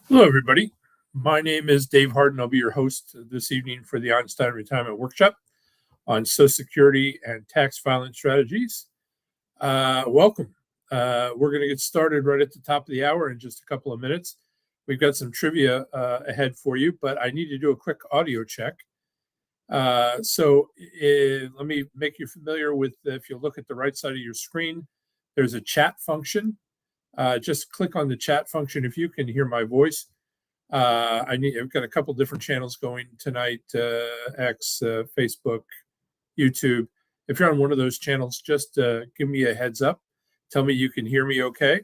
Hello, everybody. My name is Dave Harden. I'll be your host this evening for the Einstein Retirement Workshop on Social Security and tax filing strategies. Welcome. We're going to get started right at the top of the hour in just a couple of minutes. We've got some trivia ahead for you, but I need to do a quick audio check. Let me make you familiar with, if you look at the right side of your screen, there's a chat function. Just click on the chat function if you can hear my voice. I've got a couple different channels going tonight, X, Facebook, YouTube. If you're on one of those channels, just give me a heads up. Tell me you can hear me okay.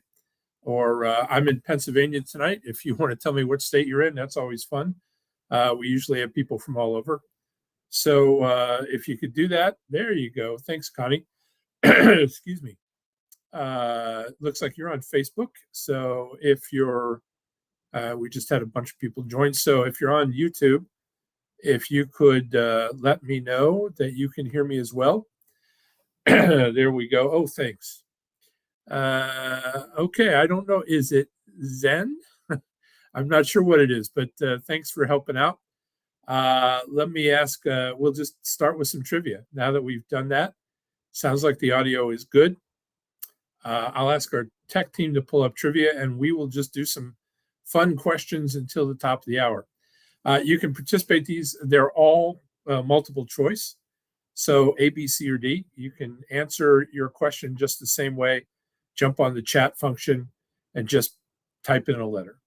Or I'm in Pennsylvania tonight. If you want to tell me what state you're in, that's always fun. We usually have people from all over. So if you could do that, there you go. Thanks, Connie. Excuse me. Looks like you're on Facebook. So if you're, we just had a bunch of people join. So if you're on YouTube, if you could let me know that you can hear me as well. There we go. Oh, thanks. Okay, I don't know. Is it Zen? I'm not sure what it is, but thanks for helping out. Let me ask, we'll just start with some trivia. Now that we've done that, sounds like the audio is good. I'll ask our tech team to pull up trivia, and we will just do some fun questions until the top of the hour. You can participate these. They're all multiple choice. So A, B, C, or D. You can answer your question just the same way. Jump on the chat function and just type in a letter.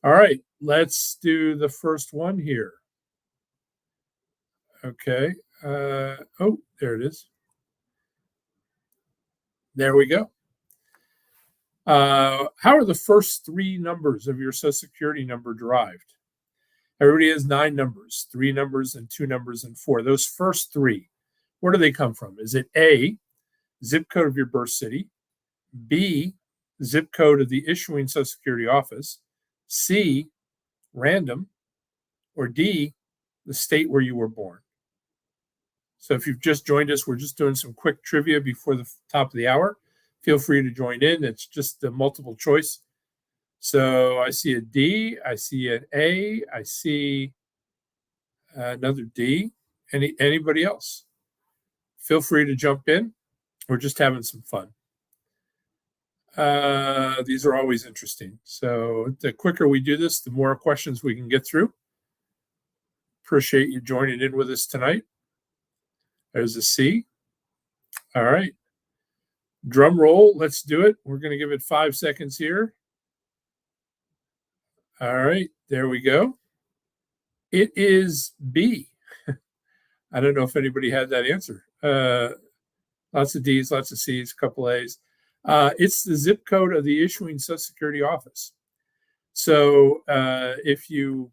All right, let's do the first one here. Okay. Oh, there it is. There we go. How are the first three numbers of your Social Security number derived? Everybody has 9 numbers, 3 numbers, and 2 numbers, and 4. Those first 3, where do they come from? Is it A, zip code of your birth city, B, zip code of the issuing Social Security office, C, random, or D, the state where you were born? So if you've just joined us, we're just doing some quick trivia before the top of the hour. Feel free to join in. It's just a multiple choice. So I see a D, I see an A, I see another D. Anybody else? Feel free to jump in. We're just having some fun. These are always interesting. So the quicker we do this, the more questions we can get through. Appreciate you joining in with us tonight. There's a C. All right. Drum roll. Let's do it. We're going to give it 5 seconds here. All right. There we go. It is B. I don't know if anybody had that answer. Lots of D's, lots of C's, a couple A's. It's the zip code of the issuing Social Security office. So if you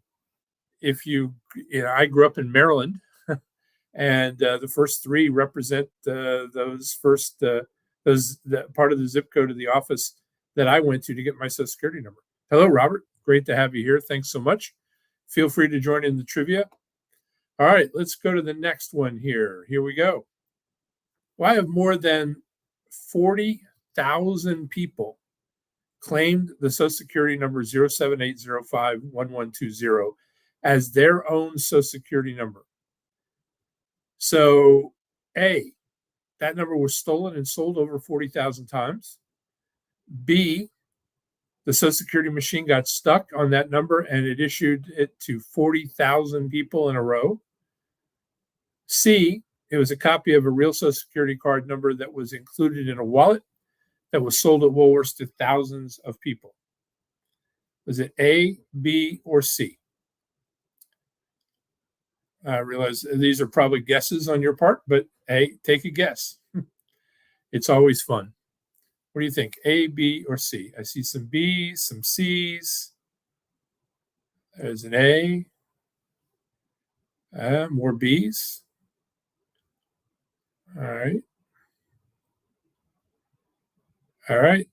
I grew up in Maryland, and the first 3 represent those first part of the zip code of the office that I went to get my Social Security number. Hello, Robert. Great to have you here. Thanks so much. Feel free to join in the trivia. All right, let's go to the next one here. Here we go. Well, I have more than 40,000 people claimed the Social Security number 078051120 as their own Social Security number. So, A, that number was stolen and sold over 40,000 times. B, the Social Security machine got stuck on that number and it issued it to 40,000 people in a row. C, it was a copy of a real Social Security card number that was included in a wallet that was sold at Woolworths to thousands of people. Was it A, B, or C? I realize these are probably guesses on your part, but hey, take a guess. It's always fun. What do you think? A, B, or C? I see some B's, some C's. There's an A. More B's. All right. All right.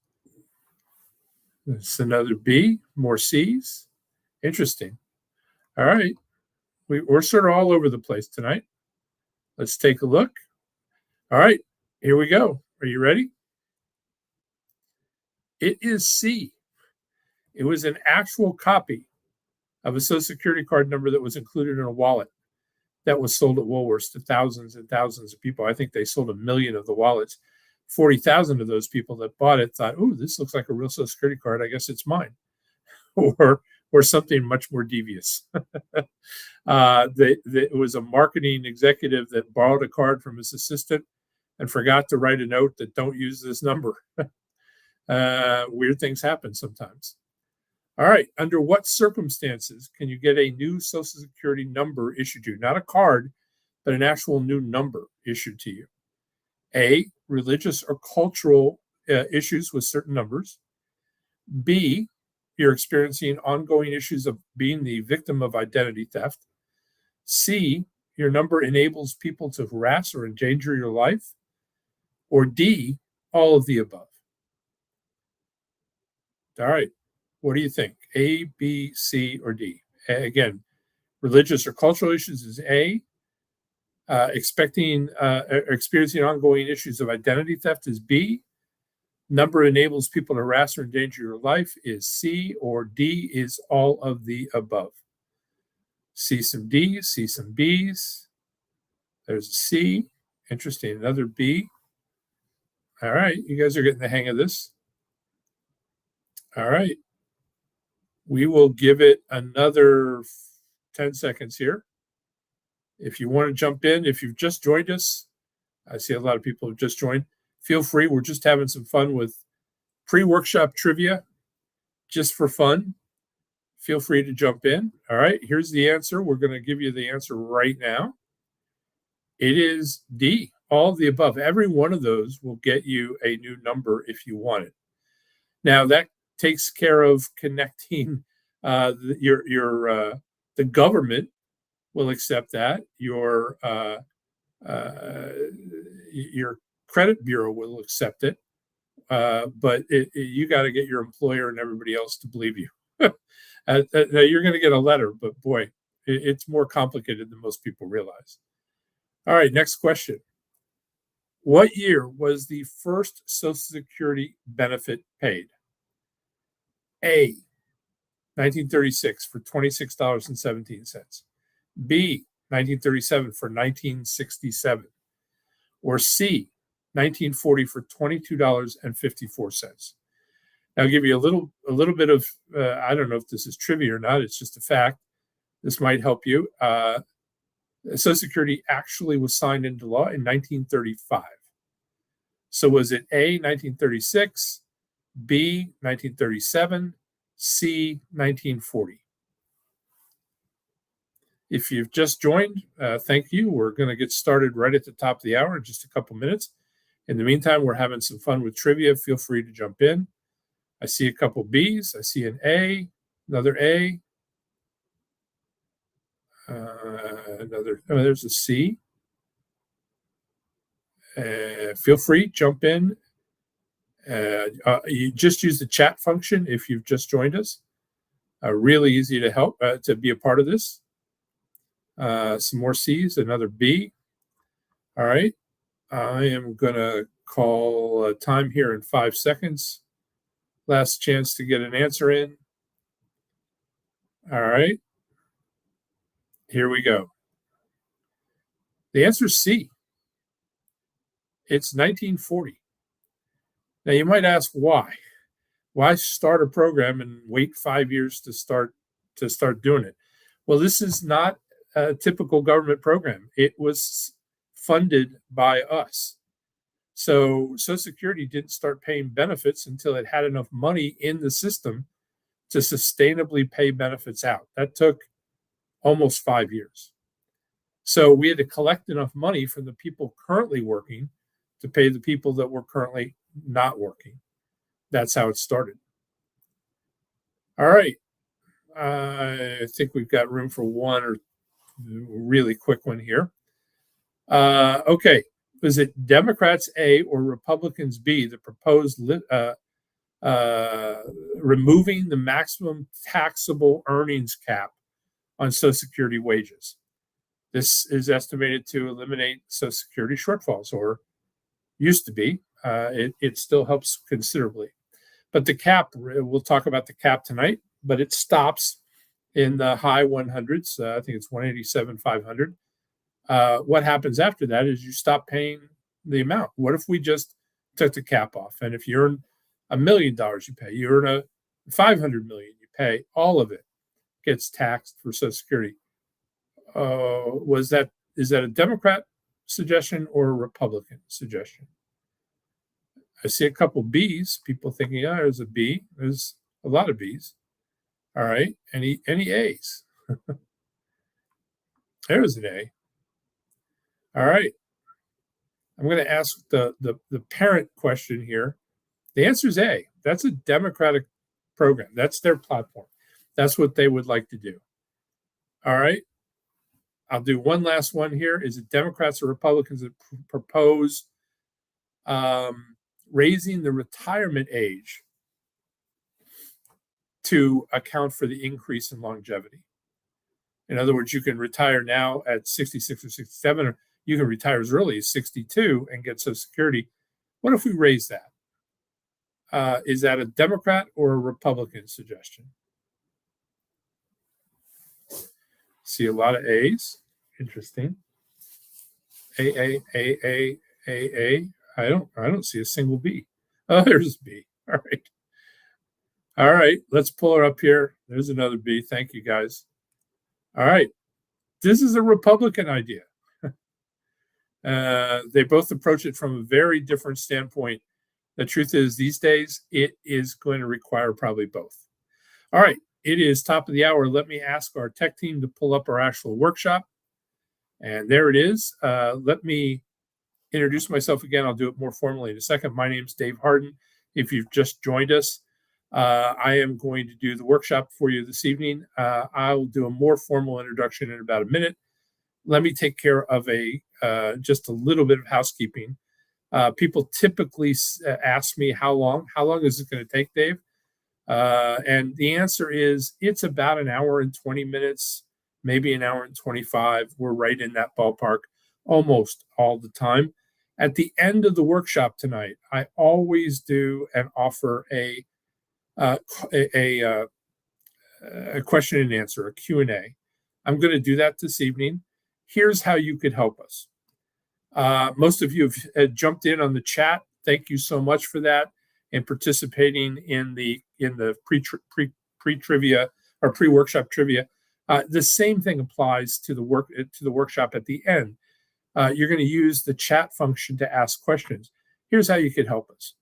It's another B. More C's. Interesting. All right. We're sort of all over the place tonight. Let's take a look. All right. Here we go. Are you ready? It is C. It was an actual copy of a Social Security card number that was included in a wallet that was sold at Woolworths to thousands and thousands of people. I think they sold 1 million of the wallets. 40,000 of those people that bought it thought, "Oh, this looks like a real Social Security card. I guess it's mine," or something much more devious. It was a marketing executive that borrowed a card from his assistant and forgot to write a note that don't use this number. Weird things happen sometimes. All right. Under what circumstances can you get a new Social Security number issued to you? Not a card, but an actual new number issued to you. A, religious or cultural issues with certain numbers. B, you're experiencing ongoing issues of being the victim of identity theft. C, your number enables people to harass or endanger your life. Or D, all of the above. All right. What do you think? A, B, C, or D? Again, religious or cultural issues is A. Experiencing ongoing issues of identity theft is B. Number enables people to harass or endanger your life is C, or D is all of the above. See some D's, see some B's. There's a C. Interesting. Another B. All right. You guys are getting the hang of this. All right. We will give it another 10 seconds here. If you want to jump in, if you've just joined us, I see a lot of people have just joined. Feel free. We're just having some fun with pre-workshop trivia, just for fun. Feel free to jump in. All right, here's the answer. We're going to give you the answer right now. It is D, all of the above. Every one of those will get you a new number if you want it. Now, that takes care of connecting the government will accept that. Your credit bureau will accept it, but you got to get your employer and everybody else to believe you. You're going to get a letter, but boy, it's more complicated than most people realize. All right, next question. What year was the first Social Security benefit paid? A, 1936 for $26.17. B, 1937 for $19.67. Or C, 1940 for $22.54. Now, I'll give you a little bit of, I don't know if this is trivia or not, it's just a fact. This might help you. Social Security actually was signed into law in 1935. So was it A, 1936, B, 1937, C, 1940? If you've just joined, thank you. We're going to get started right at the top of the hour in just a couple minutes. In the meantime, we're having some fun with trivia. Feel free to jump in. I see a couple B's. I see an A, another A, there's a C. Feel free, jump in. You just use the chat function if you've just joined us. Really easy to help, to be a part of this. Some more C's, another B. All right. I am going to call time here in 5 seconds. Last chance to get an answer in. All right. Here we go. The answer is C. It's 1940. Now, you might ask why. Why start a program and wait 5 years to start doing it? Well, this is not a typical government program. It was funded by us. So Social Security didn't start paying benefits until it had enough money in the system to sustainably pay benefits out. That took almost 5 years. So we had to collect enough money from the people currently working to pay the people that were currently not working. That's how it started. All right. I think we've got room for one or really quick one here. Okay. Was it Democrats A or Republicans B that proposed removing the maximum taxable earnings cap on Social Security wages? This is estimated to eliminate Social Security shortfalls, or used to be. It still helps considerably. But the cap, we'll talk about the cap tonight, but it stops in the high 100s. I think it's 187,500. What happens after that is you stop paying the amount. What if we just took the cap off? And if you earn $1 million, you pay. You earn a 500 million, you pay. All of it gets taxed for Social Security. Is that a Democrat suggestion or a Republican suggestion? I see a couple B's. People thinking, oh, there's a B. There's a lot of B's. All right. Any A's? There's an A. All right. I'm going to ask the parent question here. The answer is A. That's a Democratic program. That's their platform. That's what they would like to do. All right. I'll do one last one here. Is it Democrats or Republicans that propose raising the retirement age to account for the increase in longevity? In other words, you can retire now at 66 or 67, or you can retire as early as 62 and get Social Security. What if we raise that? Is that a Democrat or a Republican suggestion? See a lot of A's. Interesting. A. I don't see a single B. Oh, there's B. All right. All right. Let's pull her up here. There's another B. Thank you, guys. All right. This is a Republican idea. They both approach it from a very different standpoint. The truth is, these days, it is going to require probably both. All right. It is top of the hour. Let me ask our tech team to pull up our actual workshop. And there it is. Let me introduce myself again. I'll do it more formally in a second. My name is Dave Harden. If you've just joined us, I am going to do the workshop for you this evening. I'll do a more formal introduction in about a minute. Let me take care of just a little bit of housekeeping. People typically ask me how long is it going to take, Dave? And the answer is it's about an hour and 20 minutes, maybe an hour and 25. We're right in that ballpark almost all the time. At the end of the workshop tonight, I always do and offer a question and answer, a Q&A. I'm going to do that this evening. Here's how you could help us. Most of you have jumped in on the chat. Thank you so much for that and participating in the pre-trivia or pre-workshop trivia. The same thing applies to the workshop at the end. You're going to use the chat function to ask questions. Here's how you could help us.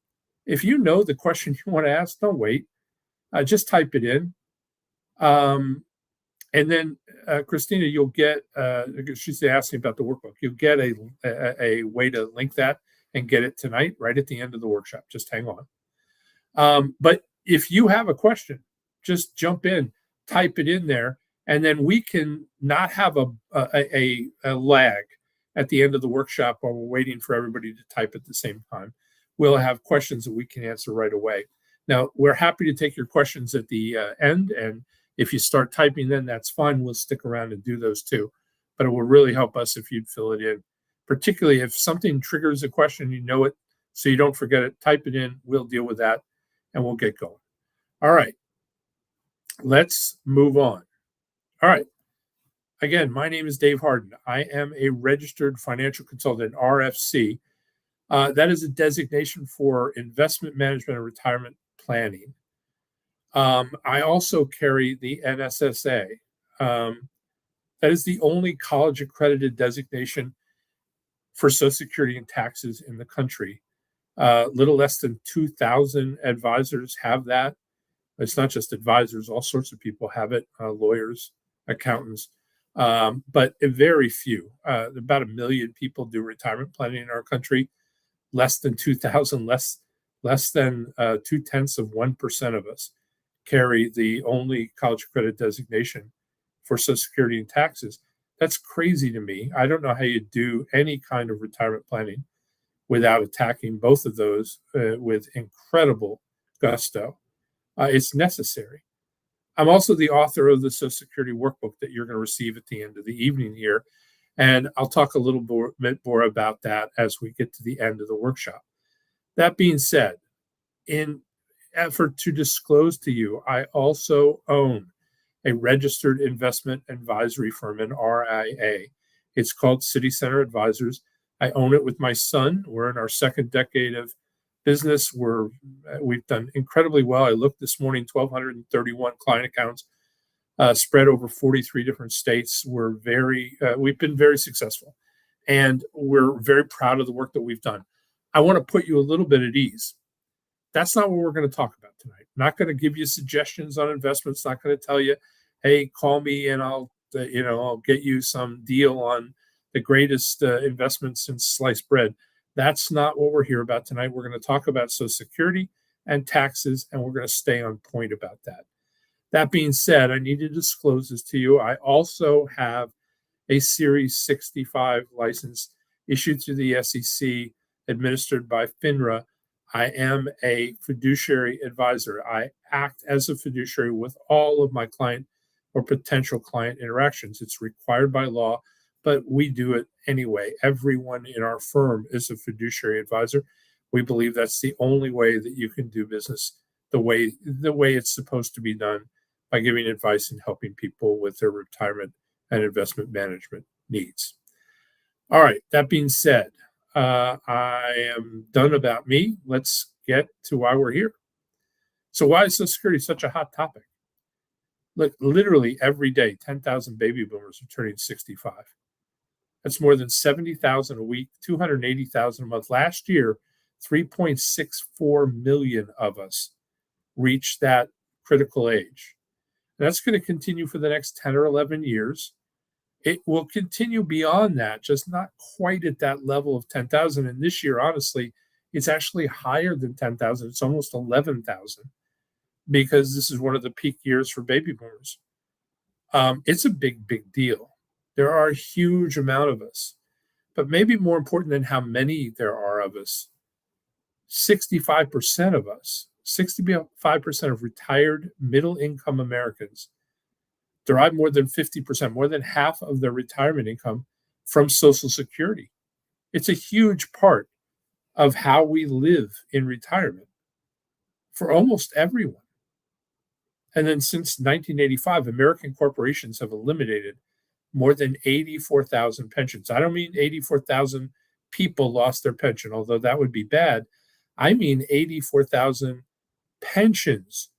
If you know the question you want to ask, don't wait. Just type it in. And then, Christina, you'll get, she's asking about the workbook. You'll get a way to link that and get it tonight, right at the end of the workshop. Just hang on. But if you have a question, just jump in, type it in there, and then we can not have a lag at the end of the workshop while we're waiting for everybody to type at the same time. We'll have questions that we can answer right away. Now, we're happy to take your questions at the end, and if you start typing, then that's fine. We'll stick around and do those too. But it will really help us if you'd fill it in, particularly if something triggers a question, you know it, so you don't forget it. Type it in. We'll deal with that, and we'll get going. All right. Let's move on. All right. Again, my name is Dave Harden. I am a registered financial consultant, RFC. That is a designation for investment management and retirement planning. I also carry the NSSA. That is the only college accredited designation for Social Security and taxes in the country. Little less than 2,000 advisors have that. It's not just advisors, all sorts of people have it, lawyers, accountants, but very few. About 1 million people do retirement planning in our country. Less than 2,000, less than 0.2% of us carry the only college credit designation for Social Security and taxes. That's crazy to me. I don't know how you do any kind of retirement planning without attacking both of those with incredible gusto. It's necessary. I'm also the author of the Social Security workbook that you're going to receive at the end of the evening here. And I'll talk a little bit more about that as we get to the end of the workshop. That being said, effort to disclose to you, I also own a registered investment advisory firm, an RIA. It's called City Center Advisors. I own it with my son. We're in our second decade of business. We've done incredibly well. I looked this morning, 1,231 client accounts spread over 43 different states. We've been very successful, and we're very proud of the work that we've done. I want to put you a little bit at ease. That's not what we're going to talk about tonight. I'm not going to give you suggestions on investments. Not going to tell you, hey, call me and I'll get you some deal on the greatest investment since sliced bread. That's not what we're here about tonight. We're going to talk about Social Security and taxes, and we're going to stay on point about that. That being said, I need to disclose this to you. I also have a Series 65 license issued through the SEC, administered by FINRA. I am a fiduciary advisor. I act as a fiduciary with all of my client or potential client interactions. It's required by law, but we do it anyway. Everyone in our firm is a fiduciary advisor. We believe that's the only way that you can do business the way it's supposed to be done, by giving advice and helping people with their retirement and investment management needs. All right, that being said, I am done about me. Let's get to why we're here. So why is Social Security such a hot topic? Look, literally every day, 10,000 baby boomers are turning 65. That's more than 70,000 a week, 280,000 a month. Last year, 3.64 million of us reached that critical age. And that's going to continue for the next 10 or 11 years. It will continue beyond that, just not quite at that level of 10,000. And this year, honestly, it's actually higher than 10,000. It's almost 11,000, because this is one of the peak years for baby boomers. It's a big, big deal. There are a huge amount of us, but maybe more important than how many there are of us, 65% of us, 65% of retired middle-income Americans derive more than 50%, more than half of their retirement income from Social Security. It's a huge part of how we live in retirement for almost everyone. And then since 1985, American corporations have eliminated more than 84,000 pensions. I don't mean 84,000 people lost their pension, although that would be bad. I mean 84,000 pensions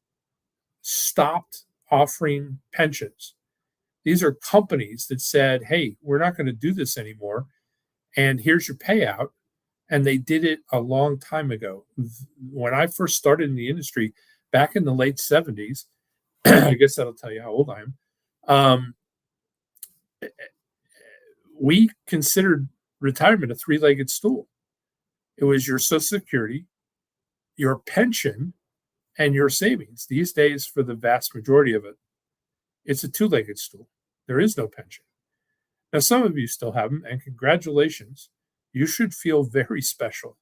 stopped offering pensions. These are companies that said, hey, we're not going to do this anymore, and here's your payout. And they did it a long time ago. When I first started in the industry back in the late 70s, I guess that'll tell you how old I am, we considered retirement a three-legged stool. It was your Social Security, your pension, and your savings. These days, for the vast majority of it, it's a two-legged stool. There is no pension. Now, some of you still have them, and congratulations. You should feel very special.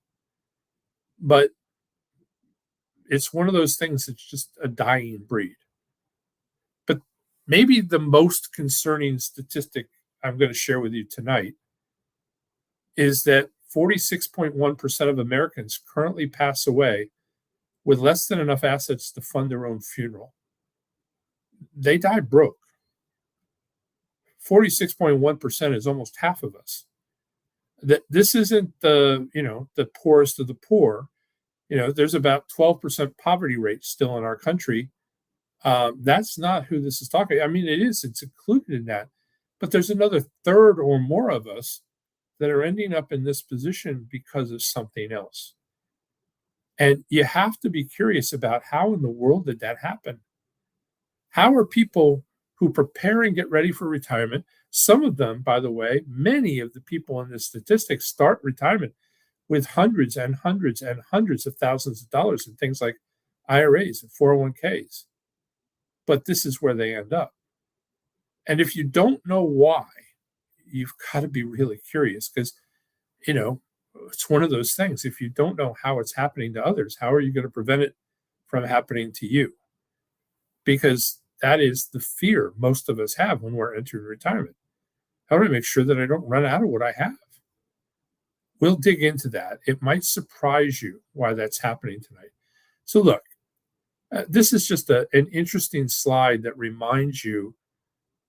But it's one of those things that's just a dying breed. But maybe the most concerning statistic I'm going to share with you tonight is that 46.1% of Americans currently pass away with less than enough assets to fund their own funeral. They die broke. 46.1% is almost half of us. That this isn't the poorest of the poor. There's about 12% poverty rate still in our country. That's not who this is talking. I mean, it's included in that, but there's another third or more of us that are ending up in this position because of something else. And you have to be curious about how in the world did that happen? How are people who prepare and get ready for retirement, some of them, by the way, many of the people in this statistic start retirement with hundreds and hundreds and hundreds of thousands of dollars in things like IRAs and 401ks. But this is where they end up. And if you don't know why, you've got to be really curious, because, it's one of those things. If you don't know how it's happening to others, how are you going to prevent it from happening to you? Because that is the fear most of us have when we're entering retirement. How do I make sure that I don't run out of what I have? We'll dig into that. It might surprise you why that's happening tonight. So look, This is just an interesting slide that reminds you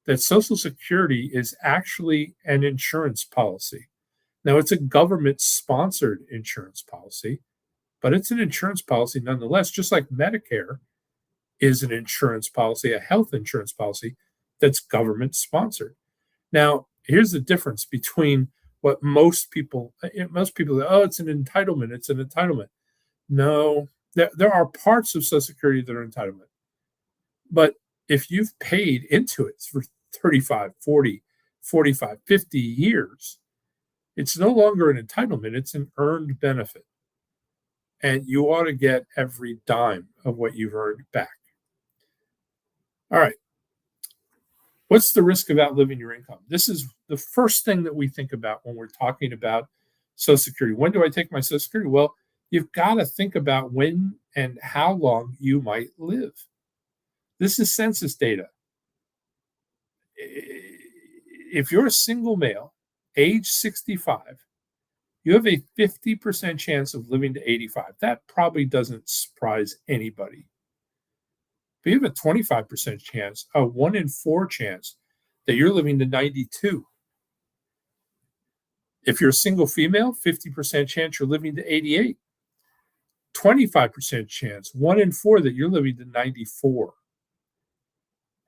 that Social Security is actually an insurance policy. Now, it's a government sponsored insurance policy, but it's an insurance policy nonetheless, just like Medicare is an insurance policy, a health insurance policy that's government sponsored. Now, here's the difference between what most people, oh, it's an entitlement, it's an entitlement. No, there are parts of Social Security that are entitlement. But if you've paid into it for 35, 40, 45, 50 years, it's no longer an entitlement, it's an earned benefit. And you ought to get every dime of what you've earned back. All right. What's the risk of outliving your income? This is the first thing that we think about when we're talking about Social Security. When do I take my Social Security? Well, you've got to think about when and how long you might live. This is census data. If you're a single male, age 65, you have a 50% chance of living to 85. That probably doesn't surprise anybody. But you have a 25% chance, a 1 in 4 chance that you're living to 92. If you're a single female, 50% chance you're living to 88. 25% chance, 1 in 4 that you're living to 94.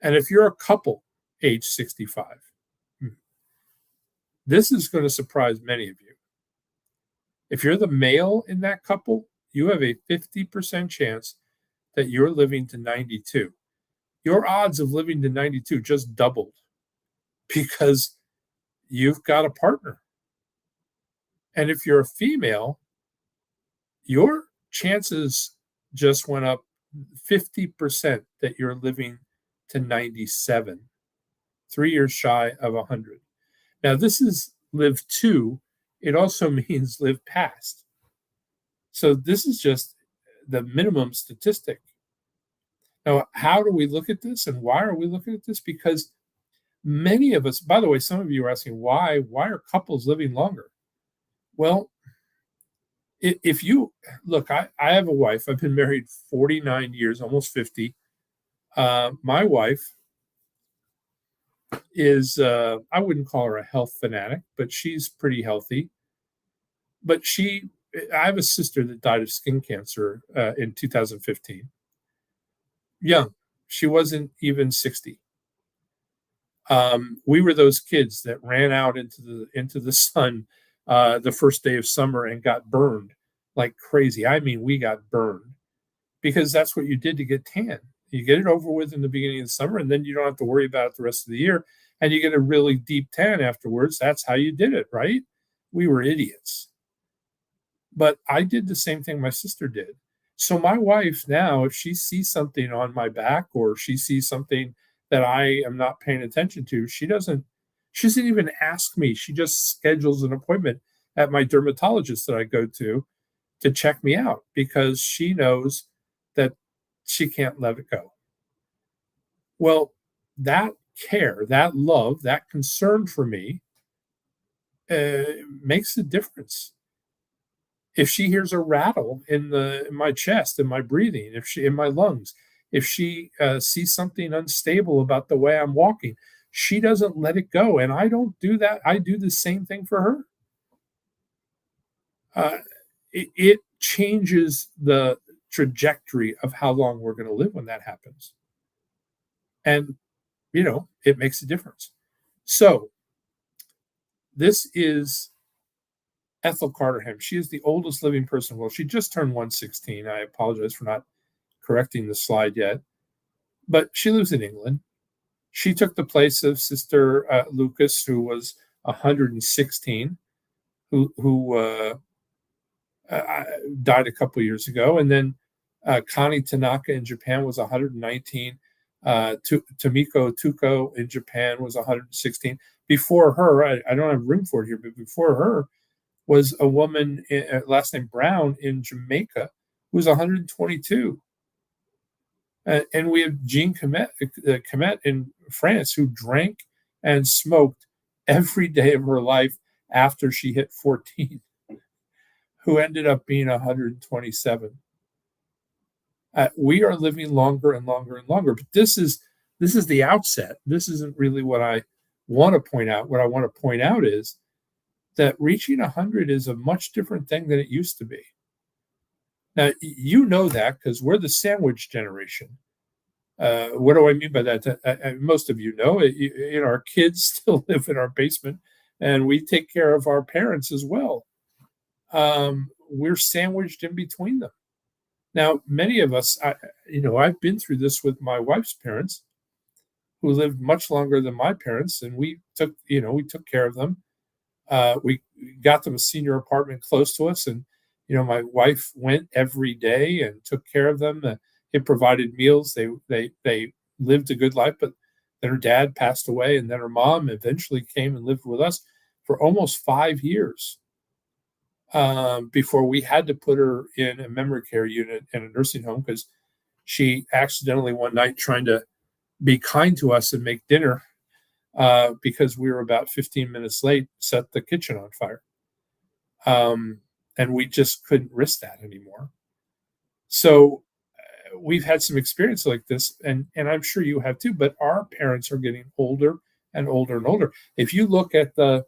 And if you're a couple, age 65, this is going to surprise many of you. If you're the male in that couple, you have a 50% chance that you're living to 92. Your odds of living to 92 just doubled because you've got a partner. And if you're a female, your chances just went up 50% that you're living to 97, 3 years shy of 100. Now, this is live to. It also means live past. So this is just the minimum statistic. Now, how do we look at this and why are we looking at this? Because many of us, by the way, some of you are asking why are couples living longer? Well, if you look, I have a wife. I've been married 49 years, almost 50. My wife is, I wouldn't call her a health fanatic, but she's pretty healthy. But I have a sister that died of skin cancer in 2015. Young. She wasn't even 60. We were those kids that ran out into the sun the first day of summer and got burned like crazy. I mean, we got burned because that's what you did to get tan. You get it over with in the beginning of the summer, and then you don't have to worry about it the rest of the year, and you get a really deep tan afterwards. That's how you did it, right? We were idiots. But I did the same thing my sister did. So my wife now, if she sees something on my back or she sees something that I am not paying attention to, she doesn't even ask me. She just schedules an appointment at my dermatologist that I go to check me out because she knows that she can't let it go. Well, that care, that love, that concern for me makes a difference. If she hears a rattle in my chest, in my breathing, in my lungs, if she sees something unstable about the way I'm walking, she doesn't let it go. And I don't do that. I do the same thing for her. It changes the trajectory of how long we're going to live when that happens. And, it makes a difference. So this is Ethel Carterham. She is the oldest living person in the world. She just turned 116. I apologize for not correcting the slide yet. But she lives in England. She took the place of Sister Lucas, who was 116, who died a couple of years ago. And then Connie Tanaka in Japan was 119. Tomiko Tuko in Japan was 116. Before her, I don't have room for it here, but before her was a woman, last name Brown, in Jamaica, who was 122. And we have Jean Comet in France, who drank and smoked every day of her life after she hit 14, who ended up being 127. We are living longer and longer and longer. But this is the outset. This isn't really what I want to point out. What I want to point out is that reaching 100 is a much different thing than it used to be. Now, you know that because we're the sandwich generation. What do I mean by that? Most of you know, our kids still live in our basement, and we take care of our parents as well. We're sandwiched in between them. Now, many of us, I've been through this with my wife's parents, who lived much longer than my parents, and we took care of them. We got them a senior apartment close to us, and my wife went every day and took care of them. It provided meals. They lived a good life, but then her dad passed away, and then her mom eventually came and lived with us for almost 5 years before we had to put her in a memory care unit in a nursing home because she accidentally one night trying to be kind to us and make dinner because we were about 15 minutes late, set the kitchen on fire. And we just couldn't risk that anymore. So we've had some experience like this, and I'm sure you have too, but our parents are getting older and older and older. If you look at uh,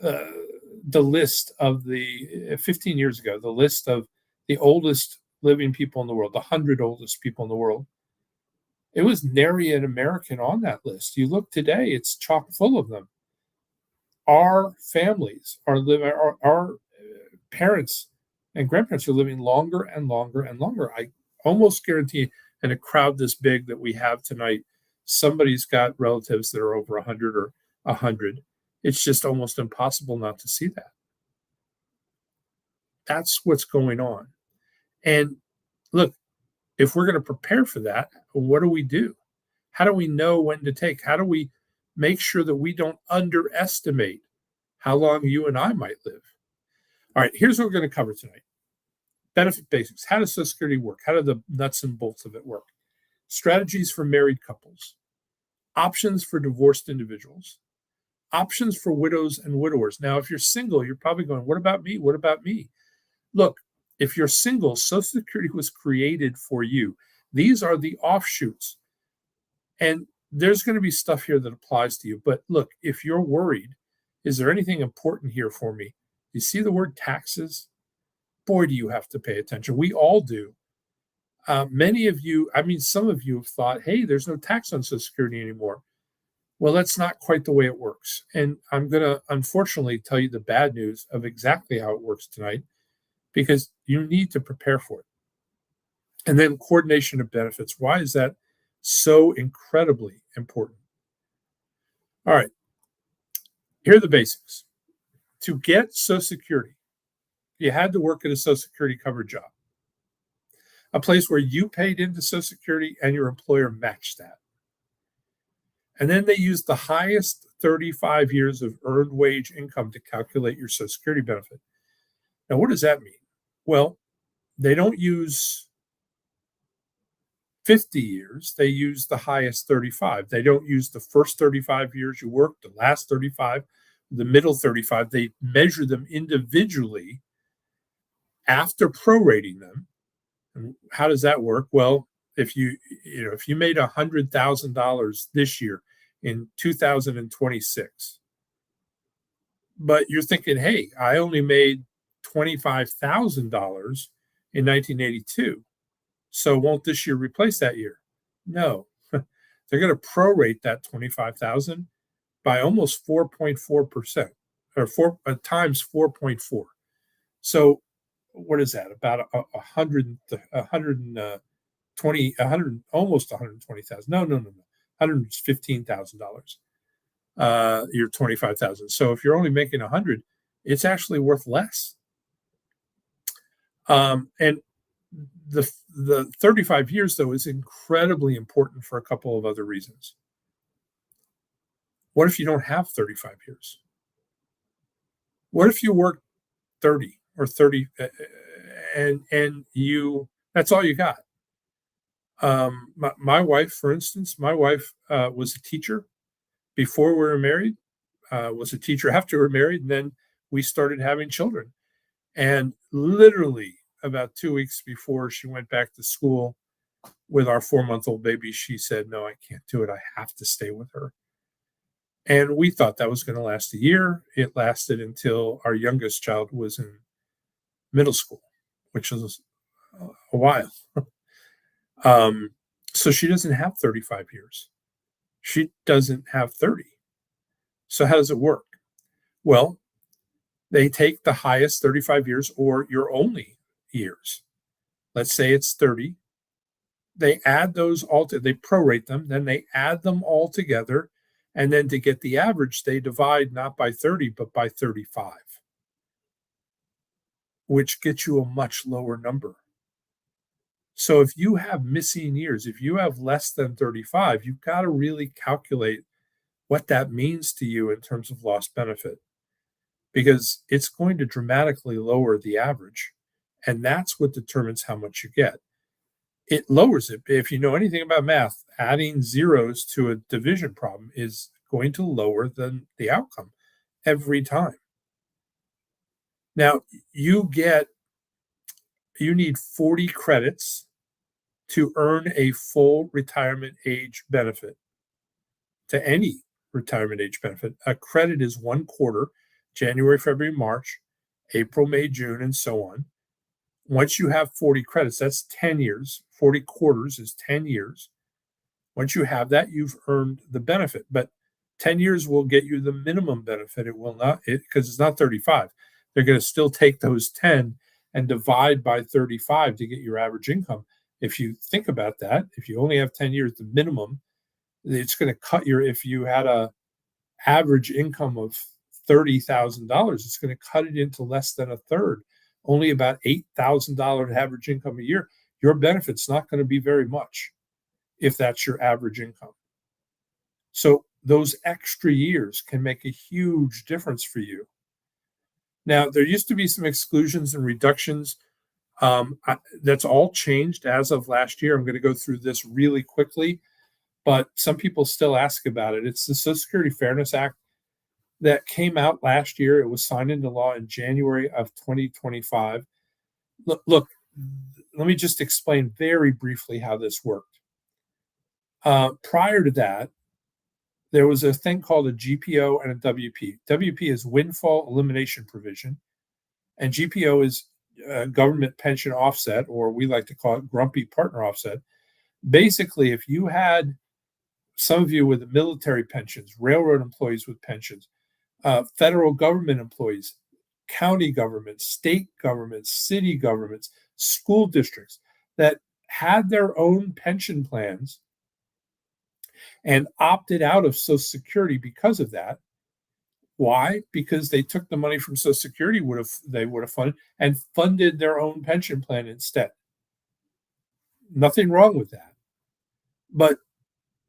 the list of the 15 years ago, the list of the oldest living people in the world, the 100 oldest people in the world, it was nary an American on that list. You look today, it's chock full of them. Our families are living, our parents and grandparents are living longer and longer and longer. I almost guarantee in a crowd this big that we have tonight, somebody's got relatives that are over 100 or 100. It's just almost impossible not to see that. That's what's going on. And look, if we're going to prepare for that, what do we do? How do we know when to take? How do we make sure that we don't underestimate how long you and I might live? All right, here's what we're going to cover tonight. Benefit basics. How does Social Security work? How do the nuts and bolts of it work? Strategies for married couples. Options for divorced individuals. Options for widows and widowers. Now, if you're single, you're probably going, what about me? What about me? Look, if you're single, Social Security was created for you. These are the offshoots. And there's going to be stuff here that applies to you. But look, if you're worried, is there anything important here for me? You see the word taxes? Boy, do you have to pay attention. We all do. Many of you, some of you have thought, hey, there's no tax on Social Security anymore. Well, that's not quite the way it works. And I'm going to unfortunately tell you the bad news of exactly how it works tonight because you need to prepare for it. And then coordination of benefits. Why is that so incredibly important? All right, here are the basics. To get Social Security, you had to work at a Social Security covered job, a place where you paid into Social Security and your employer matched that. And then they used the highest 35 years of earned wage income to calculate your Social Security benefit. Now, what does that mean? Well, they don't use 50 years, they use the highest 35. They don't use the first 35 years you worked, the last 35, the middle 35. They measure them individually after prorating them. And how does that work? Well, if you made $100,000 this year in 2026, but you're thinking, hey, I only made $25,000 in 1982. So won't this year replace that year? No. They're going to prorate that 25,000 by almost 4.4% or times 4.4. So what is that? About 120, almost 120,000. No. $115,000. You're 25,000. So if you're only making 100, it's actually worth less. And the 35 years, though, is incredibly important for a couple of other reasons. What if you don't have 35 years? What if you work 30 or 30 and that's all you got? My wife, for instance, was a teacher before we were married, was a teacher after we were married, and then we started having children. And literally, about 2 weeks before she went back to school with our 4-month-old baby, she said, "No, I can't do it. I have to stay with her." And we thought that was going to last a year. It lasted until our youngest child was in middle school, which was a while. Um, so she doesn't have 35 years. She doesn't have 30. So how does it work? Well, they take the highest 35 years or your only years. Let's say it's 30. They add those all to, they prorate them, then they add them all together. And then to get the average, they divide not by 30, but by 35, which gets you a much lower number. So if you have missing years, if you have less than 35, you've got to really calculate what that means to you in terms of lost benefit, because it's going to dramatically lower the average. And that's what determines how much you get. It lowers it. If you know anything about math, adding zeros to a division problem is going to lower the outcome every time. Now, you need 40 credits to earn a full retirement age benefit. To any retirement age benefit, a credit is 1 quarter, January, February, March, April, May, June, and so on. Once you have 40 credits, that's 10 years. 40 quarters is 10 years. Once you have that, you've earned the benefit. But 10 years will get you the minimum benefit. It will not, because it's not 35. They're going to still take those 10 and divide by 35 to get your average income. If you think about that, if you only have 10 years, the minimum, it's going to cut if you had a average income of $30,000, it's going to cut it into less than a third, only about $8,000 average income a year. Your benefit's not going to be very much if that's your average income. So those extra years can make a huge difference for you. Now, there used to be some exclusions and reductions. That's all changed as of last year. I'm going to go through this really quickly, but some people still ask about it. It's the Social Security Fairness Act that came out last year. It was signed into law in January of 2025. Look, let me just explain very briefly how this worked. Prior to that, there was a thing called a GPO and a WP. WP is windfall elimination provision, and GPO is government pension offset, or we like to call it grumpy partner offset. Basically, if you had some of you with the military pensions, railroad employees with pensions, federal government employees, county governments, state governments, city governments, school districts that had their own pension plans and opted out of Social Security because of that. Why? Because they took the money from Social Security they would have funded and funded their own pension plan instead. Nothing wrong with that. But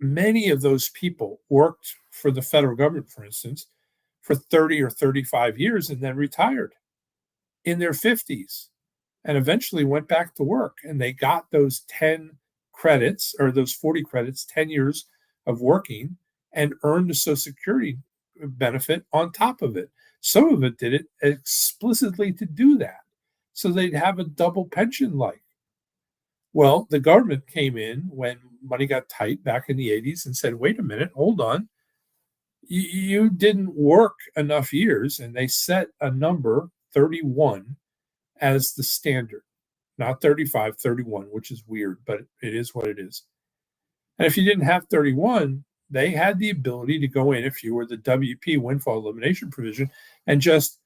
many of those people worked for the federal government, for instance, for 30 or 35 years and then retired in their 50s and eventually went back to work. And they got those 10 credits or those 40 credits, 10 years of working, and earned a Social Security benefit on top of it. Some of it did it explicitly to do that, so they'd have a double pension like. Well, the government came in when money got tight back in the 80s and said, wait a minute, hold on. You didn't work enough years, and they set a number, 31, as the standard. Not 35, 31, which is weird, but it is what it is. And if you didn't have 31, they had the ability to go in, if you were the WP windfall elimination provision, and just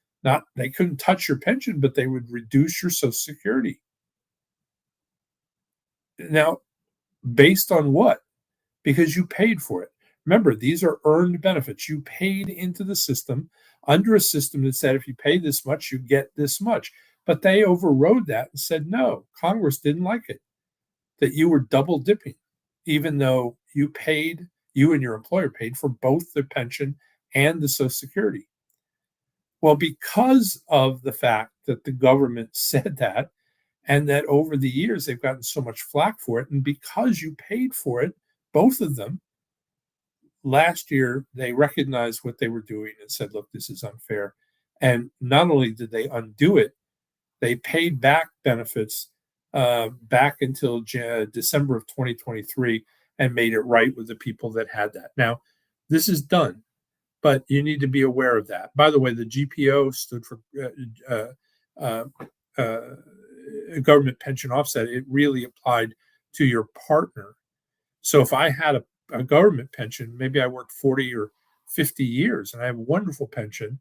they couldn't touch your pension, but they would reduce your Social Security. Now, based on what? Because you paid for it. Remember, these are earned benefits. You paid into the system under a system that said if you pay this much, you get this much. But they overrode that and said, no, Congress didn't like it, that you were double dipping, even though you and your employer paid for both the pension and the Social Security. Well, because of the fact that the government said that, and that over the years they've gotten so much flack for it, and because you paid for it, both of them, last year they recognized what they were doing and said, look, this is unfair. And not only did they undo it, They paid back benefits back until December of 2023 and made it right with the people that had that. Now, this is done, but you need to be aware of that. By the way, the GPO stood for uh, uh, government pension offset. It really applied to your partner. So if I had a government pension, maybe I worked 40 or 50 years and I have a wonderful pension,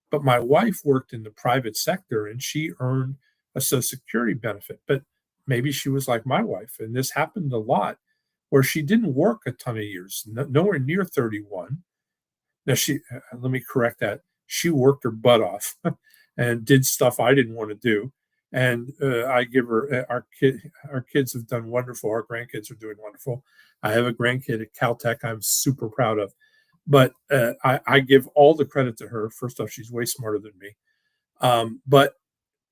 but my wife worked in the private sector and she earned a Social Security benefit. But maybe she was like my wife, and this happened a lot where she didn't work a ton of years, nowhere near 31. Now, let me correct that. She worked her butt off and did stuff I didn't want to do. And I give her our kids have done wonderful. Our grandkids are doing wonderful. I have a grandkid at Caltech I'm super proud of. But I give all the credit to her. First off, she's way smarter than me. But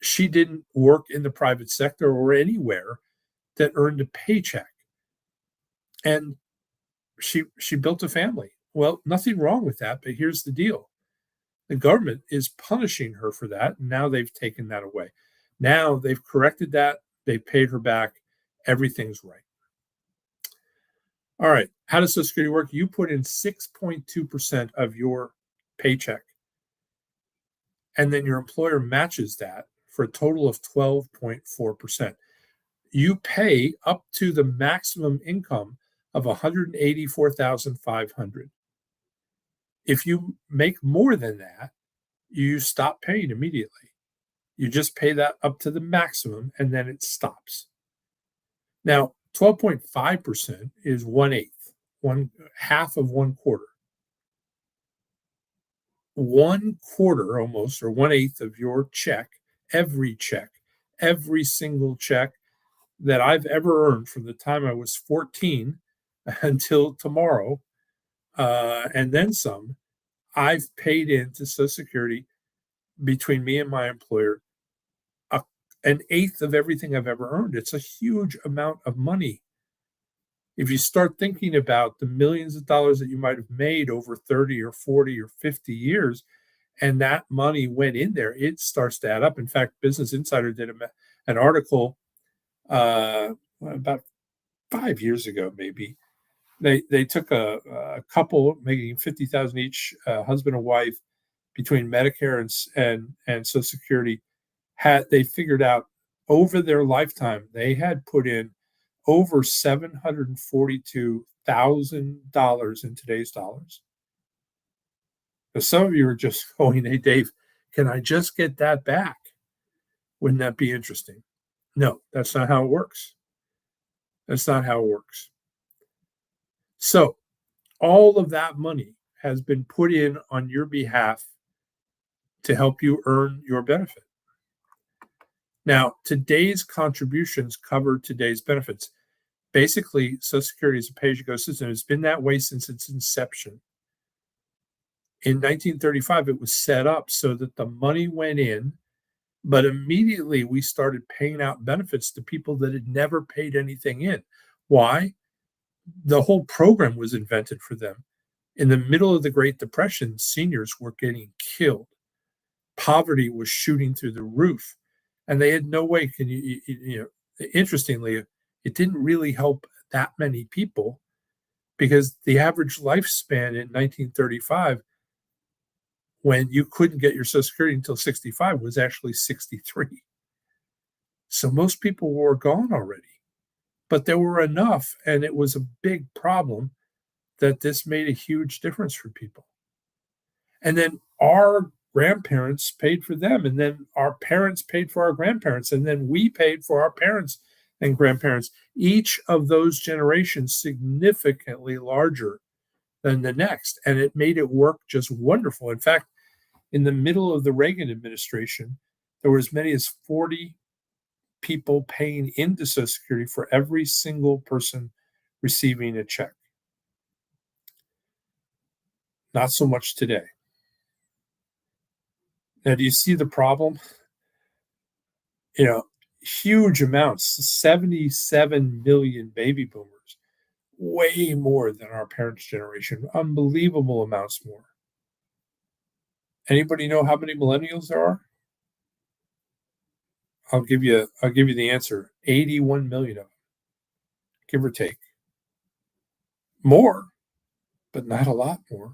she didn't work in the private sector or anywhere that earned a paycheck. And she built a family. Well, nothing wrong with that, but here's the deal. The government is punishing her for that. And now they've taken that away. Now they've corrected that. They paid her back. Everything's right. All right. How does Social Security work? You put in 6.2% of your paycheck, and then your employer matches that for a total of 12.4%. You pay up to the maximum income of $184,500. If you make more than that, you stop paying immediately. You just pay that up to the maximum and then it stops. Now, 12.5% is 1/8, one half of 1/4. 1/4 almost, or 1/8 of your check, every single check that I've ever earned from the time I was 14 until tomorrow, and then some, I've paid into Social Security between me and my employer an eighth of everything I've ever earned. It's a huge amount of money. If you start thinking about the millions of dollars that you might have made over 30 or 40 or 50 years, and that money went in there, it starts to add up. In fact, Business Insider did an article about 5 years ago, maybe. They took a couple making 50,000 each, husband and wife, between Medicare and Social Security. They figured out over their lifetime they had put in over $742,000 in today's dollars. But some of you are just going, "Hey, Dave, can I just get that back? Wouldn't that be interesting?" No, that's not how it works. That's not how it works. So all of that money has been put in on your behalf to help you earn your benefit. Now, today's contributions cover today's benefits. Basically, Social Security is a pay-as-you-go system. It's been that way since its inception. In 1935, it was set up so that the money went in, but immediately we started paying out benefits to people that had never paid anything in. Why? The whole program was invented for them. In the middle of the Great Depression, seniors were getting killed. Poverty was shooting through the roof, and they had no way. Interestingly, it didn't really help that many people because the average lifespan in 1935, when you couldn't get your Social Security until 65, was actually 63. So most people were gone already, but there were enough, and it was a big problem that this made a huge difference for people. And then our grandparents paid for them, and then our parents paid for our grandparents, and then we paid for our parents and grandparents. Each of those generations significantly larger than the next, and it made it work just wonderful. In fact, in the middle of the Reagan administration, there were as many as 40 people paying into Social Security for every single person receiving a check. Not so much today. Now, do you see the problem? Huge amounts, 77 million baby boomers, way more than our parents' generation, unbelievable amounts more. Anybody know how many millennials there are? I'll give you the answer. 81 million of them, give or take. More, but not a lot more.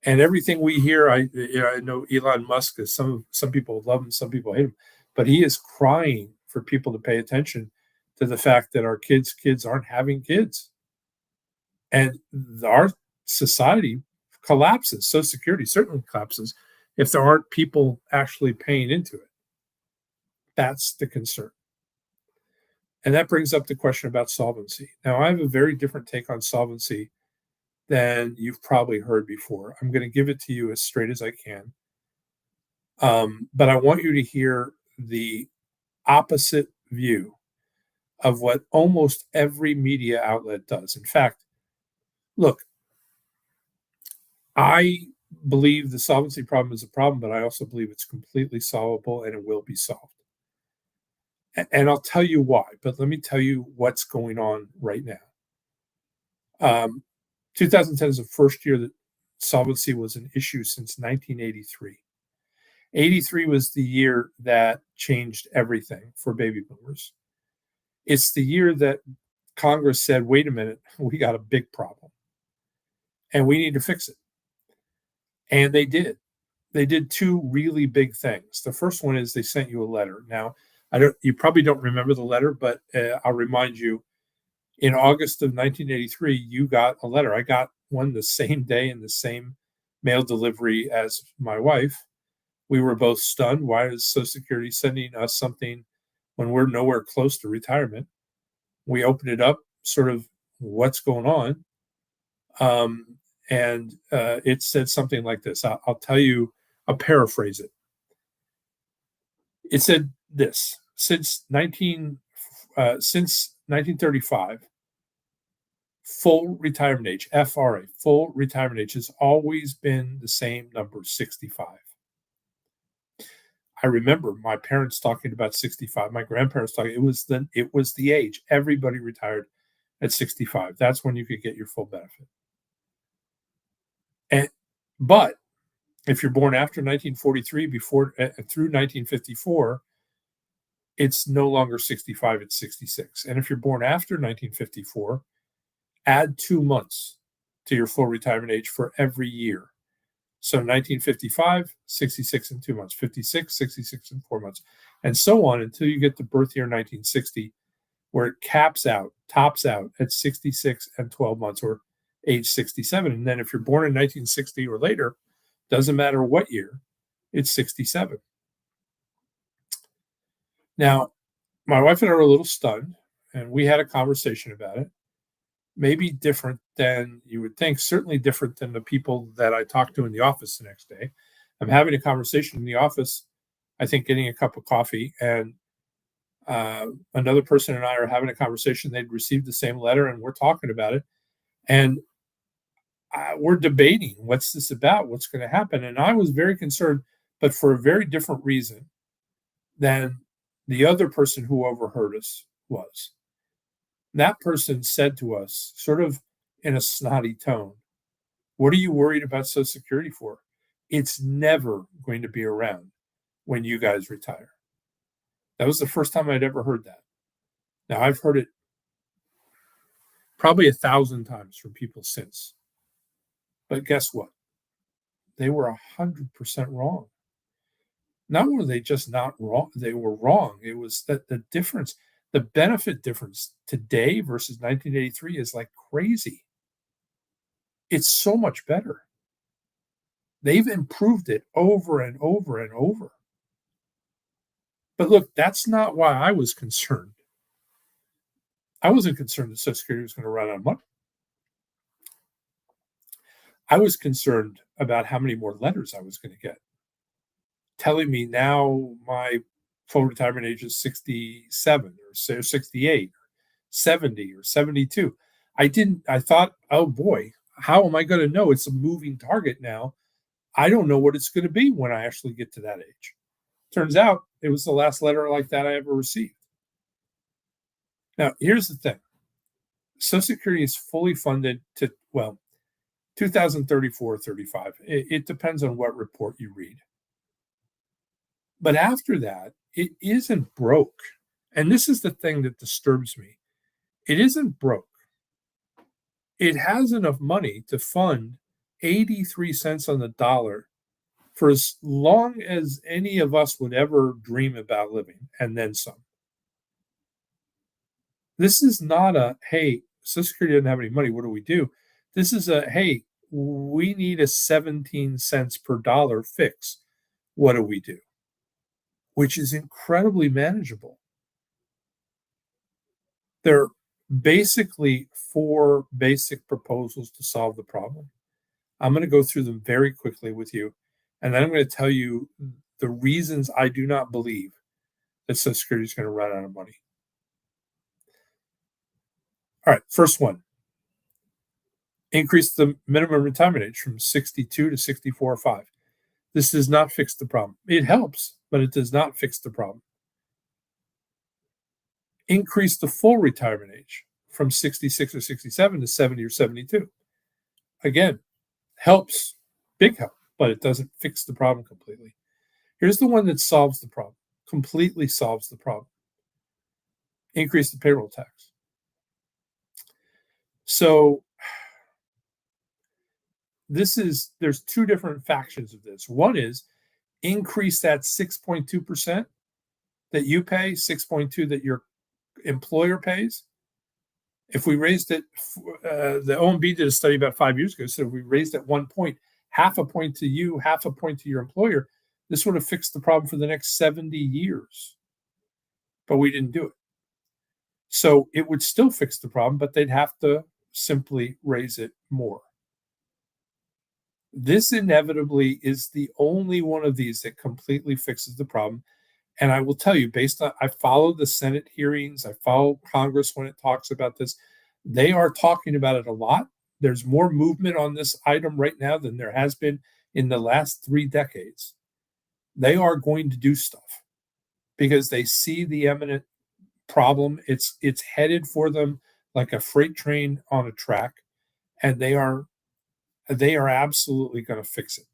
And everything we hear, I know Elon Musk is some people love him, some people hate him, but he is crying for people to pay attention to the fact that our kids aren't having kids, and our society collapses. Social Security certainly collapses if there aren't people actually paying into it. That's the concern. And that brings up the question about solvency. Now, I have a very different take on solvency than you've probably heard before. I'm going to give it to you as straight as I can. But I want you to hear the opposite view of what almost every media outlet does. In fact, look, I believe the solvency problem is a problem, but I also believe it's completely solvable and it will be solved. And I'll tell you why, but let me tell you what's going on right now. 2010 is the first year that solvency was an issue since 1983. 83 was the year that changed everything for baby boomers. It's the year that Congress said, wait a minute, we got a big problem and we need to fix it. And they did. They did two really big things. The first one is they sent you a letter. Now, you probably don't remember the letter, but I'll remind you, in August of 1983, you got a letter. I got one the same day in the same mail delivery as my wife. We were both stunned. Why is Social Security sending us something when we're nowhere close to retirement? We opened it up, sort of, what's going on? And it said something like this. I'll tell you, I'll paraphrase it. It said this: since 1935, full retirement age, FRA, full retirement age, has always been the same number, 65. I remember my parents talking about 65. My grandparents talking. It was the age. Everybody retired at 65. That's when you could get your full benefit. But if you're born after 1943, through 1954, it's no longer 65. It's 66. And if you're born after 1954, add 2 months to your full retirement age for every year. So 1955, 66 and 2 months, 56, 66 and 4 months, and so on until you get to birth year 1960, where it tops out at 66 and 12 months, or age 67. And then if you're born in 1960 or later, doesn't matter what year, it's 67. Now, my wife and I were a little stunned, and we had a conversation about it. Maybe different than you would think, certainly different than the people that I talked to in the office the next day. I'm having a conversation in the office, I think getting a cup of coffee, and another person and I are having a conversation. They'd received the same letter, and we're talking about it. And we're debating, what's this about? What's going to happen? And I was very concerned, but for a very different reason than the other person who overheard us was. That person said to us, sort of in a snotty tone, what are you worried about Social Security for? It's never going to be around when you guys retire. That was the first time I'd ever heard that. Now, I've heard it probably 1,000 times from people since. But guess what? They were 100% wrong. Not were they just not wrong, they were wrong. It was that the difference, the benefit difference today versus 1983 is like crazy. It's so much better. They've improved it over and over and over. But look, that's not why I was concerned. I wasn't concerned that Social Security was going to run out of money. I was concerned about how many more letters I was going to get telling me now my full retirement age is 67 or 68 or 70 or 72. I thought, oh boy, how am I going to know? It's a moving target now. I don't know what it's going to be when I actually get to that age. Turns out it was the last letter like that I ever received. Now, here's the thing. Social Security is fully funded to, 2034 or 35. It depends on what report you read. But after that, it isn't broke. And this is the thing that disturbs me. It isn't broke. It has enough money to fund 83 cents on the dollar for as long as any of us would ever dream about living, and then some. This is not a, hey, Social Security doesn't have any money. What do we do? This is a, hey, we need a 17 cents per dollar fix. What do we do? Which is incredibly manageable. There are basically four basic proposals to solve the problem. I'm going to go through them very quickly with you, and then I'm going to tell you the reasons I do not believe that Social Security is going to run out of money. All right, first one, increase the minimum retirement age from 62 to 64.5. This does not fix the problem. It helps, but it does not fix the problem. Increase the full retirement age from 66 or 67 to 70 or 72. Again, helps, big help, but it doesn't fix the problem completely. Here's the one that solves the problem, completely solves the problem. Increase the payroll tax. So there's two different factions of this. One is increase that 6.2% that you pay, 6.2 that your employer pays. If we raised it, the OMB did a study about 5 years ago. So if we raised it 1 point, half a point to you, half a point to your employer, this would have fixed the problem for the next 70 years. But we didn't do it. So it would still fix the problem, but they'd have to simply raise it more. This inevitably is the only one of these that completely fixes the problem. And I will tell you, based on, I follow the Senate hearings, I follow Congress when it talks about this. They are talking about it a lot. There's more movement on this item right now than there has been in the last 3 decades. They are going to do stuff because they see the imminent problem. It's headed for them like a freight train on a track, and they are absolutely going to fix it.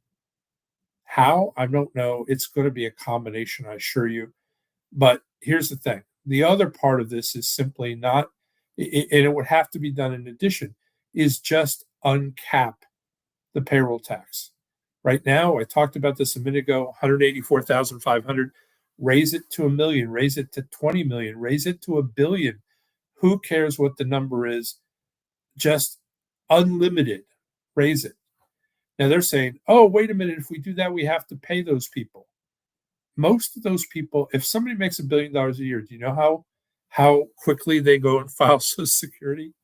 How? I don't know. It's going to be a combination, I assure you. But here's the thing. The other part of this is simply not, and it would have to be done in addition, is just uncap the payroll tax. Right now, I talked about this a minute ago, 184,500. Raise it to $1 million, raise it to 20 million, raise it to $1 billion. Who cares what the number is? Just unlimited, raise it. Now they're saying, oh, wait a minute, if we do that, we have to pay those people. Most of those people, if somebody makes $1 billion a year, do you know how quickly they go and file Social Security?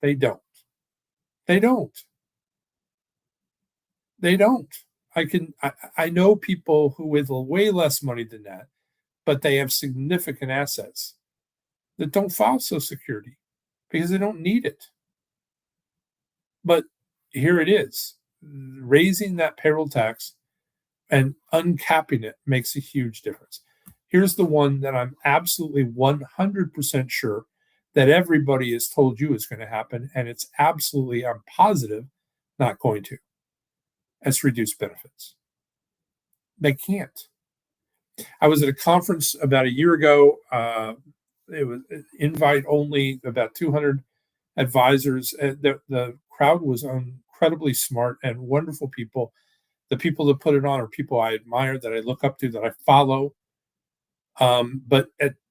They don't. They don't. They don't. I know people who with way less money than that, but they have significant assets that don't file Social Security because they don't need it. But here it is. Raising that payroll tax and uncapping it makes a huge difference. Here's the one that I'm absolutely 100% sure that everybody has told you is going to happen, and it's absolutely, I'm positive, not going to. It's reduced benefits. They can't. I was at a conference about a year ago. It was invite only, about 200 advisors. The crowd was incredibly smart and wonderful people. The people that put it on are people I admire, that I look up to, that I follow. But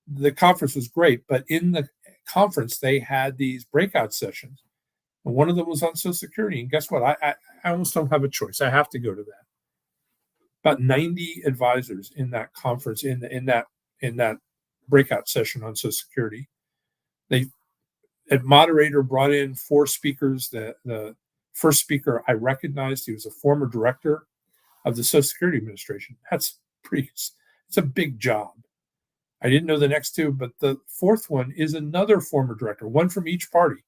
the conference was great. But in the conference, they had these breakout sessions. And one of them was on Social Security. And guess what? I almost don't have a choice. I have to go to that. About 90 advisors in that conference, in that breakout session on Social Security. A moderator brought in 4 speakers. The first speaker I recognized, he was a former director of the Social Security Administration. It's a big job. I didn't know the next 2, but the 4th one is another former director, one from each party.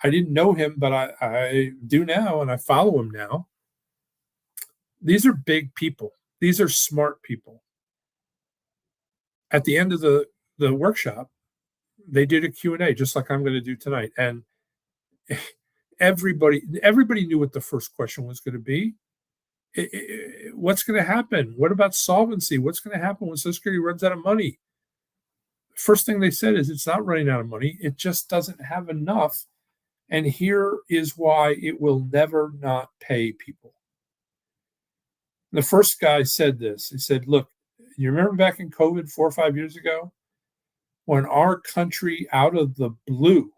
I didn't know him, but I do now, and I follow him now. These are big people. These are smart people. At the end of the workshop, they did a Q&A, just like I'm going to do tonight. And everybody knew what the first question was going to be. What's going to happen? What about solvency? What's going to happen when Social Security runs out of money? First thing they said is it's not running out of money. It just doesn't have enough. And here is why it will never not pay people. The first guy said this. He said, look, you remember back in COVID 4 or 5 years ago, when our country out of the blue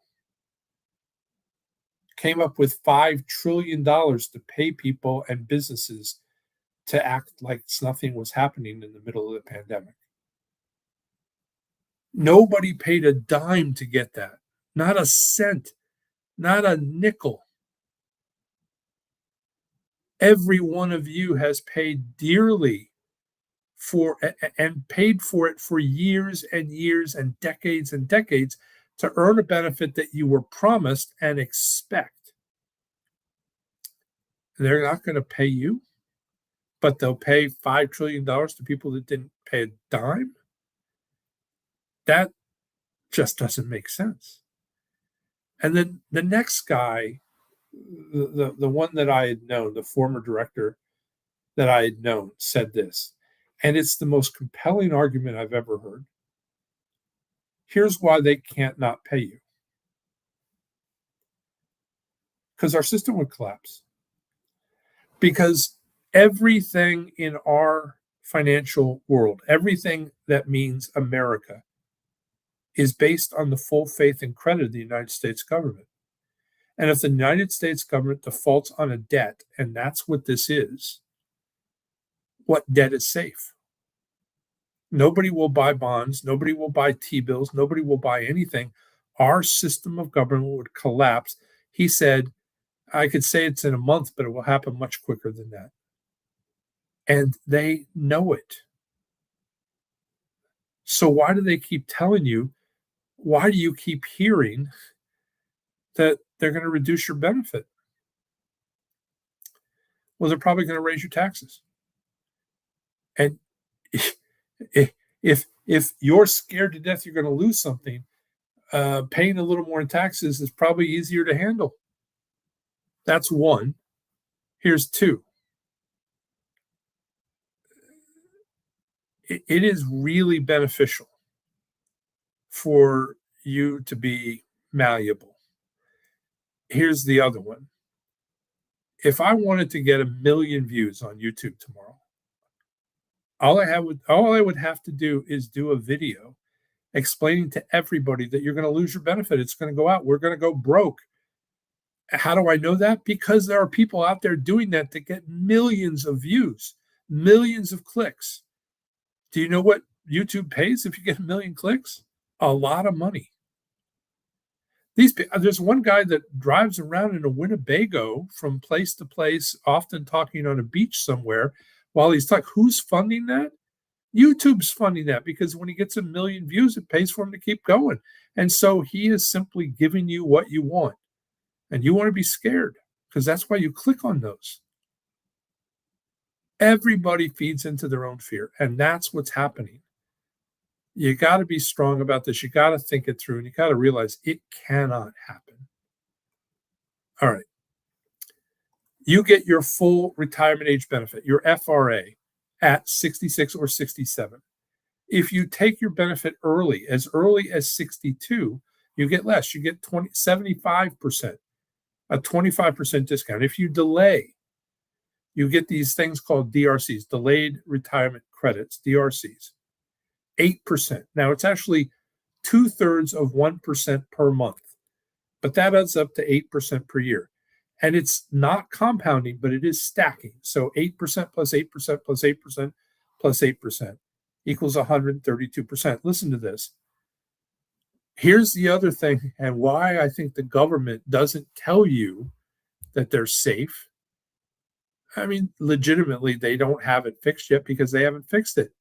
came up with $5 trillion to pay people and businesses to act like nothing was happening in the middle of the pandemic. Nobody paid a dime to get that, not a cent, not a nickel. Every one of you has paid dearly for and paid for it for years and years and decades to earn a benefit that you were promised and expect. They're not going to pay you, but they'll pay $5 trillion to people that didn't pay a dime. That just doesn't make sense. And then the next guy, the one that I had known, the former director that I had known, said this, and it's the most compelling argument I've ever heard. Here's why they can't not pay you. Because our system would collapse. Because everything in our financial world, everything that means America, is based on the full faith and credit of the United States government. And if the United States government defaults on a debt, and that's what this is, what debt is safe? Nobody will buy bonds. Nobody will buy T-bills. Nobody will buy anything. Our system of government would collapse. He said, I could say it's in a month, but it will happen much quicker than that. And they know it. So why do they keep telling you? Why do you keep hearing that they're going to reduce your benefit? Well, they're probably going to raise your taxes. And if you're scared to death you're going to lose something, paying a little more in taxes is probably easier to handle. That's one. Here's two. It is really beneficial for you to be malleable. Here's the other one. If I wanted to get 1 million views on YouTube tomorrow, all I would have to do is do a video explaining to everybody that you're going to lose your benefit. It's going to go out. We're going to go broke. How do I know that? Because there are people out there doing that get millions of views, millions of clicks. Do you know what YouTube pays if you get 1 million clicks? A lot of money. There's one guy that drives around in a Winnebago from place to place, often talking on a beach somewhere while he's talking. Who's funding that? YouTube's funding that, because when he gets 1 million views, it pays for him to keep going. And so he is simply giving you what you want. And you want to be scared, because that's why you click on those. Everybody feeds into their own fear, and that's what's happening. You got to be strong about this. You got to think it through, and you got to realize it cannot happen. All right. You get your full retirement age benefit, your FRA, at 66 or 67. If you take your benefit early as 62, you get less. You get 75%, a 25% discount. If you delay, you get these things called DRCs, delayed retirement credits, DRCs, 8%. Now, it's actually 2/3 of 1% per month, but that adds up to 8% per year. And it's not compounding, but it is stacking. So 8% plus 8% plus 8% plus 8% equals 132%. Listen to this. Here's the other thing, and why I think the government doesn't tell you that they're safe. I mean, legitimately, they don't have it fixed yet because they haven't fixed it.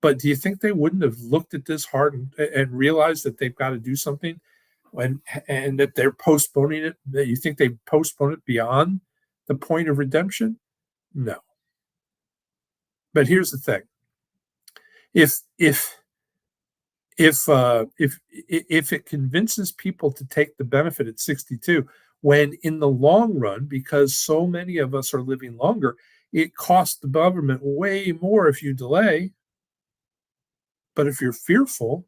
But do you think they wouldn't have looked at this hard and realized that they've got to do something, and that they're postponing it? That you think they postpone it beyond the point of redemption? No. But here's the thing: if it convinces people to take the benefit at 62, when in the long run, because so many of us are living longer, It costs the government way more if you delay, but if you're fearful,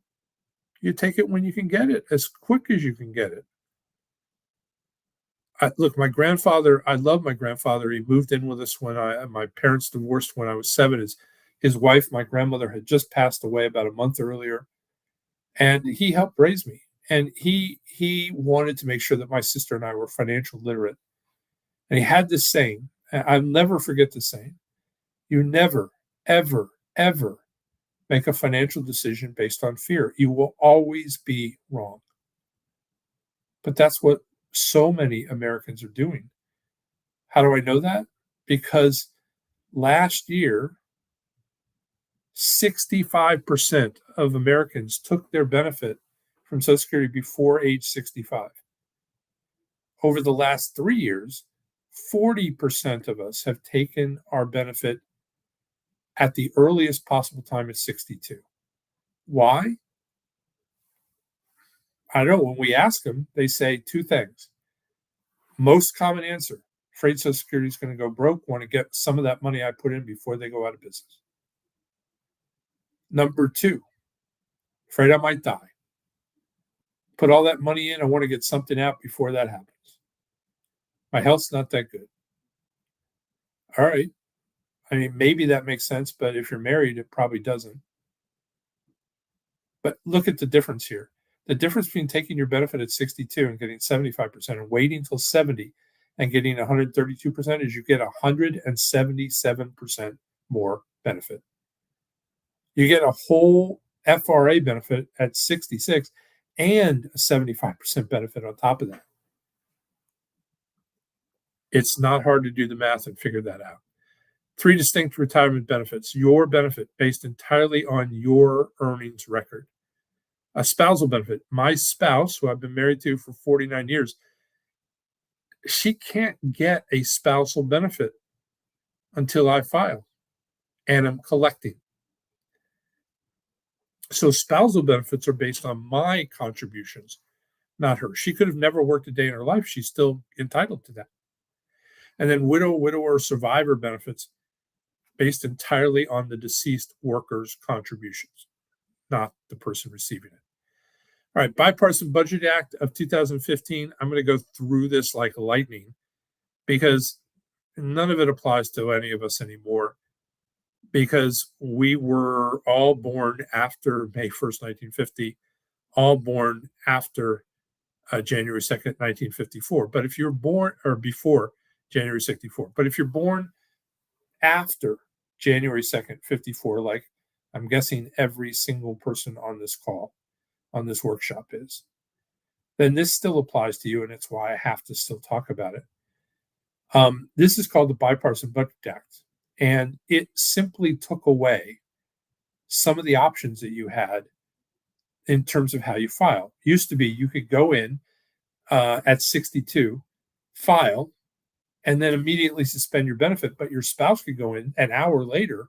you take it when you can get it, as quick as you can get it. Look, my grandfather, I love my grandfather. He moved in with us when my parents divorced when I was 7. His wife, my grandmother, had just passed away about a month earlier, and he helped raise me. And he wanted to make sure that my sister and I were financial literate. And he had this saying, and I'll never forget this saying: "You never, ever, ever make a financial decision based on fear. You will always be wrong." But that's what so many Americans are doing. How do I know that? Because last year, 65% of Americans took their benefit from Social Security before age 65. Over the last 3 years, 40% of us have taken our benefit at the earliest possible time at 62. Why? I don't know. When we ask them, they say two things. Most common answer: afraid Social Security is going to go broke, want to get some of that money I put in before they go out of business. Number two, afraid I might die. Put all that money in, I want to get something out before that happens. My health's not that good. All right. I mean, maybe that makes sense, but if you're married, it probably doesn't. But look at the difference here. The difference between taking your benefit at 62 and getting 75% and waiting until 70 and getting 132% is you get 177% more benefit. You get a whole FRA benefit at 66 and a 75% benefit on top of that. It's not hard to do the math and figure that out. 3 distinct retirement benefits: your benefit based entirely on your earnings record. A spousal benefit. My spouse, who I've been married to for 49 years, she can't get a spousal benefit until I file and I'm collecting. So spousal benefits are based on my contributions, not her. She could have never worked a day in her life. She's still entitled to that. And then widower, survivor benefits based entirely on the deceased worker's contributions, not the person receiving it. All right, Bipartisan Budget Act of 2015. I'm going to go through this like lightning because none of it applies to any of us anymore, because we were all born after May 1st, 1950, all born after January 2nd, 1954. But if you're born, or before January 64, but if you're born after January 2nd, 54, like I'm guessing every single person on this call, on this workshop is, then this still applies to you, and it's why I have to still talk about it. This is called the Bipartisan Budget Act, and it simply took away some of the options that you had in terms of how you file. It used to be you could go in at 62, file, and then immediately suspend your benefit, but your spouse could go in an hour later,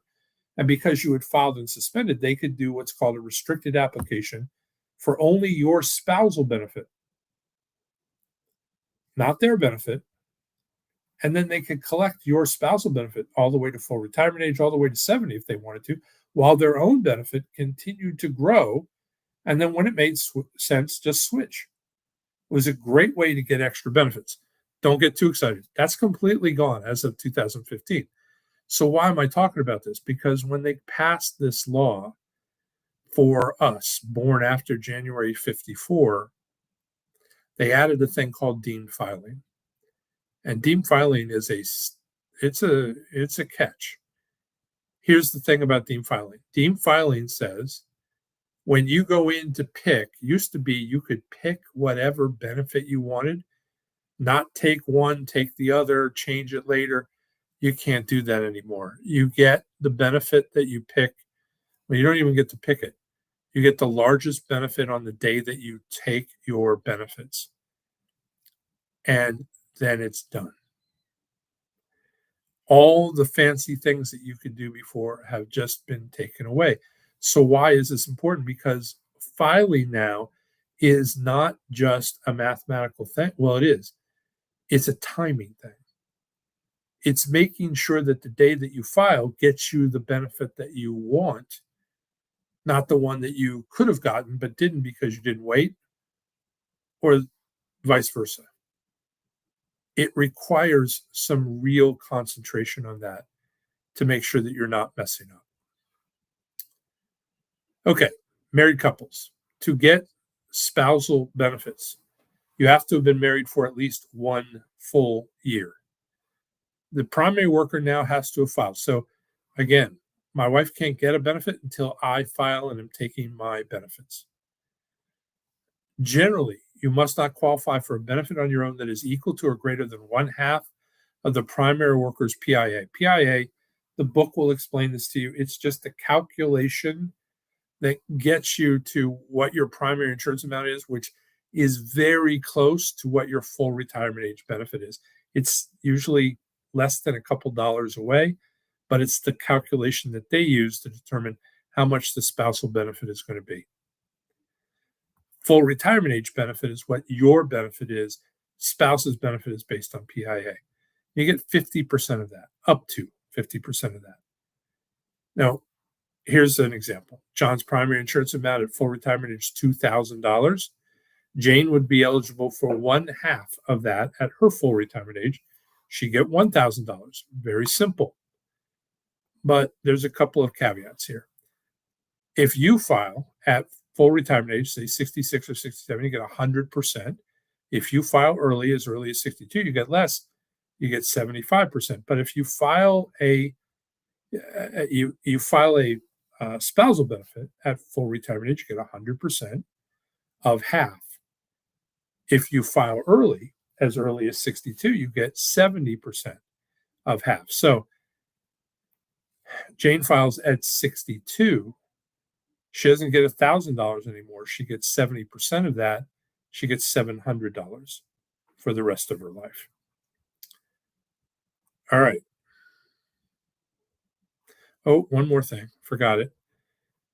and because you had filed and suspended, they could do what's called a restricted application for only your spousal benefit, not their benefit. And then they could collect your spousal benefit all the way to full retirement age, all the way to 70 if they wanted to, while their own benefit continued to grow. And then when it made sense, just switch. It was a great way to get extra benefits. Don't get too excited. That's completely gone as of 2015. So why am I talking about this? Because when they passed this law for us born after January 54, they added a thing called deemed filing. And deemed filing is it's a catch. Here's the thing about deemed filing. Deemed filing says when you go in to pick, used to be you could pick whatever benefit you wanted, not take one, take the other, change it later. You can't do that anymore. You get the benefit that you pick. Well, you don't even get to pick it. You get the largest benefit on the day that you take your benefits. And then it's done. All the fancy things that you could do before have just been taken away. So why is this important? Because filing now is not just a mathematical thing. Well, it is. It's a timing thing. It's making sure that the day that you file gets you the benefit that you want, not the one that you could have gotten but didn't because you didn't wait, or vice versa. It requires some real concentration on that to make sure that you're not messing up. Okay, married couples. To get spousal benefits, you have to have been married for at least 1 full year. The primary worker now has to have filed. So, again, my wife can't get a benefit until I file and am taking my benefits. Generally, you must not qualify for a benefit on your own that is equal to or greater than 1/2 of the primary worker's PIA. PIA, the book will explain this to you. It's just a calculation that gets you to what your primary insurance amount is, which is very close to what your full retirement age benefit is. It's usually less than a couple dollars away, but it's the calculation that they use to determine how much the spousal benefit is going to be. Full retirement age benefit is what your benefit is. Spouse's benefit is based on PIA. You get 50% of that, up to 50% of that. Now, here's an example. John's primary insurance amount at full retirement age is $2,000. Jane would be eligible for 1/2 of that at her full retirement age. She'd get $1,000. Very simple. But there's a couple of caveats here. If you file at full retirement age, say 66 or 67, you get 100%. If you file early as 62, you get less, you get 75%. But if you file a spousal benefit at full retirement age, you get 100% of half. If you file early as 62, you get 70% of half. So Jane files at 62. She doesn't get $1,000 anymore. She gets 70% of that. She gets $700 for the rest of her life. All right. Oh, one more thing. Forgot it.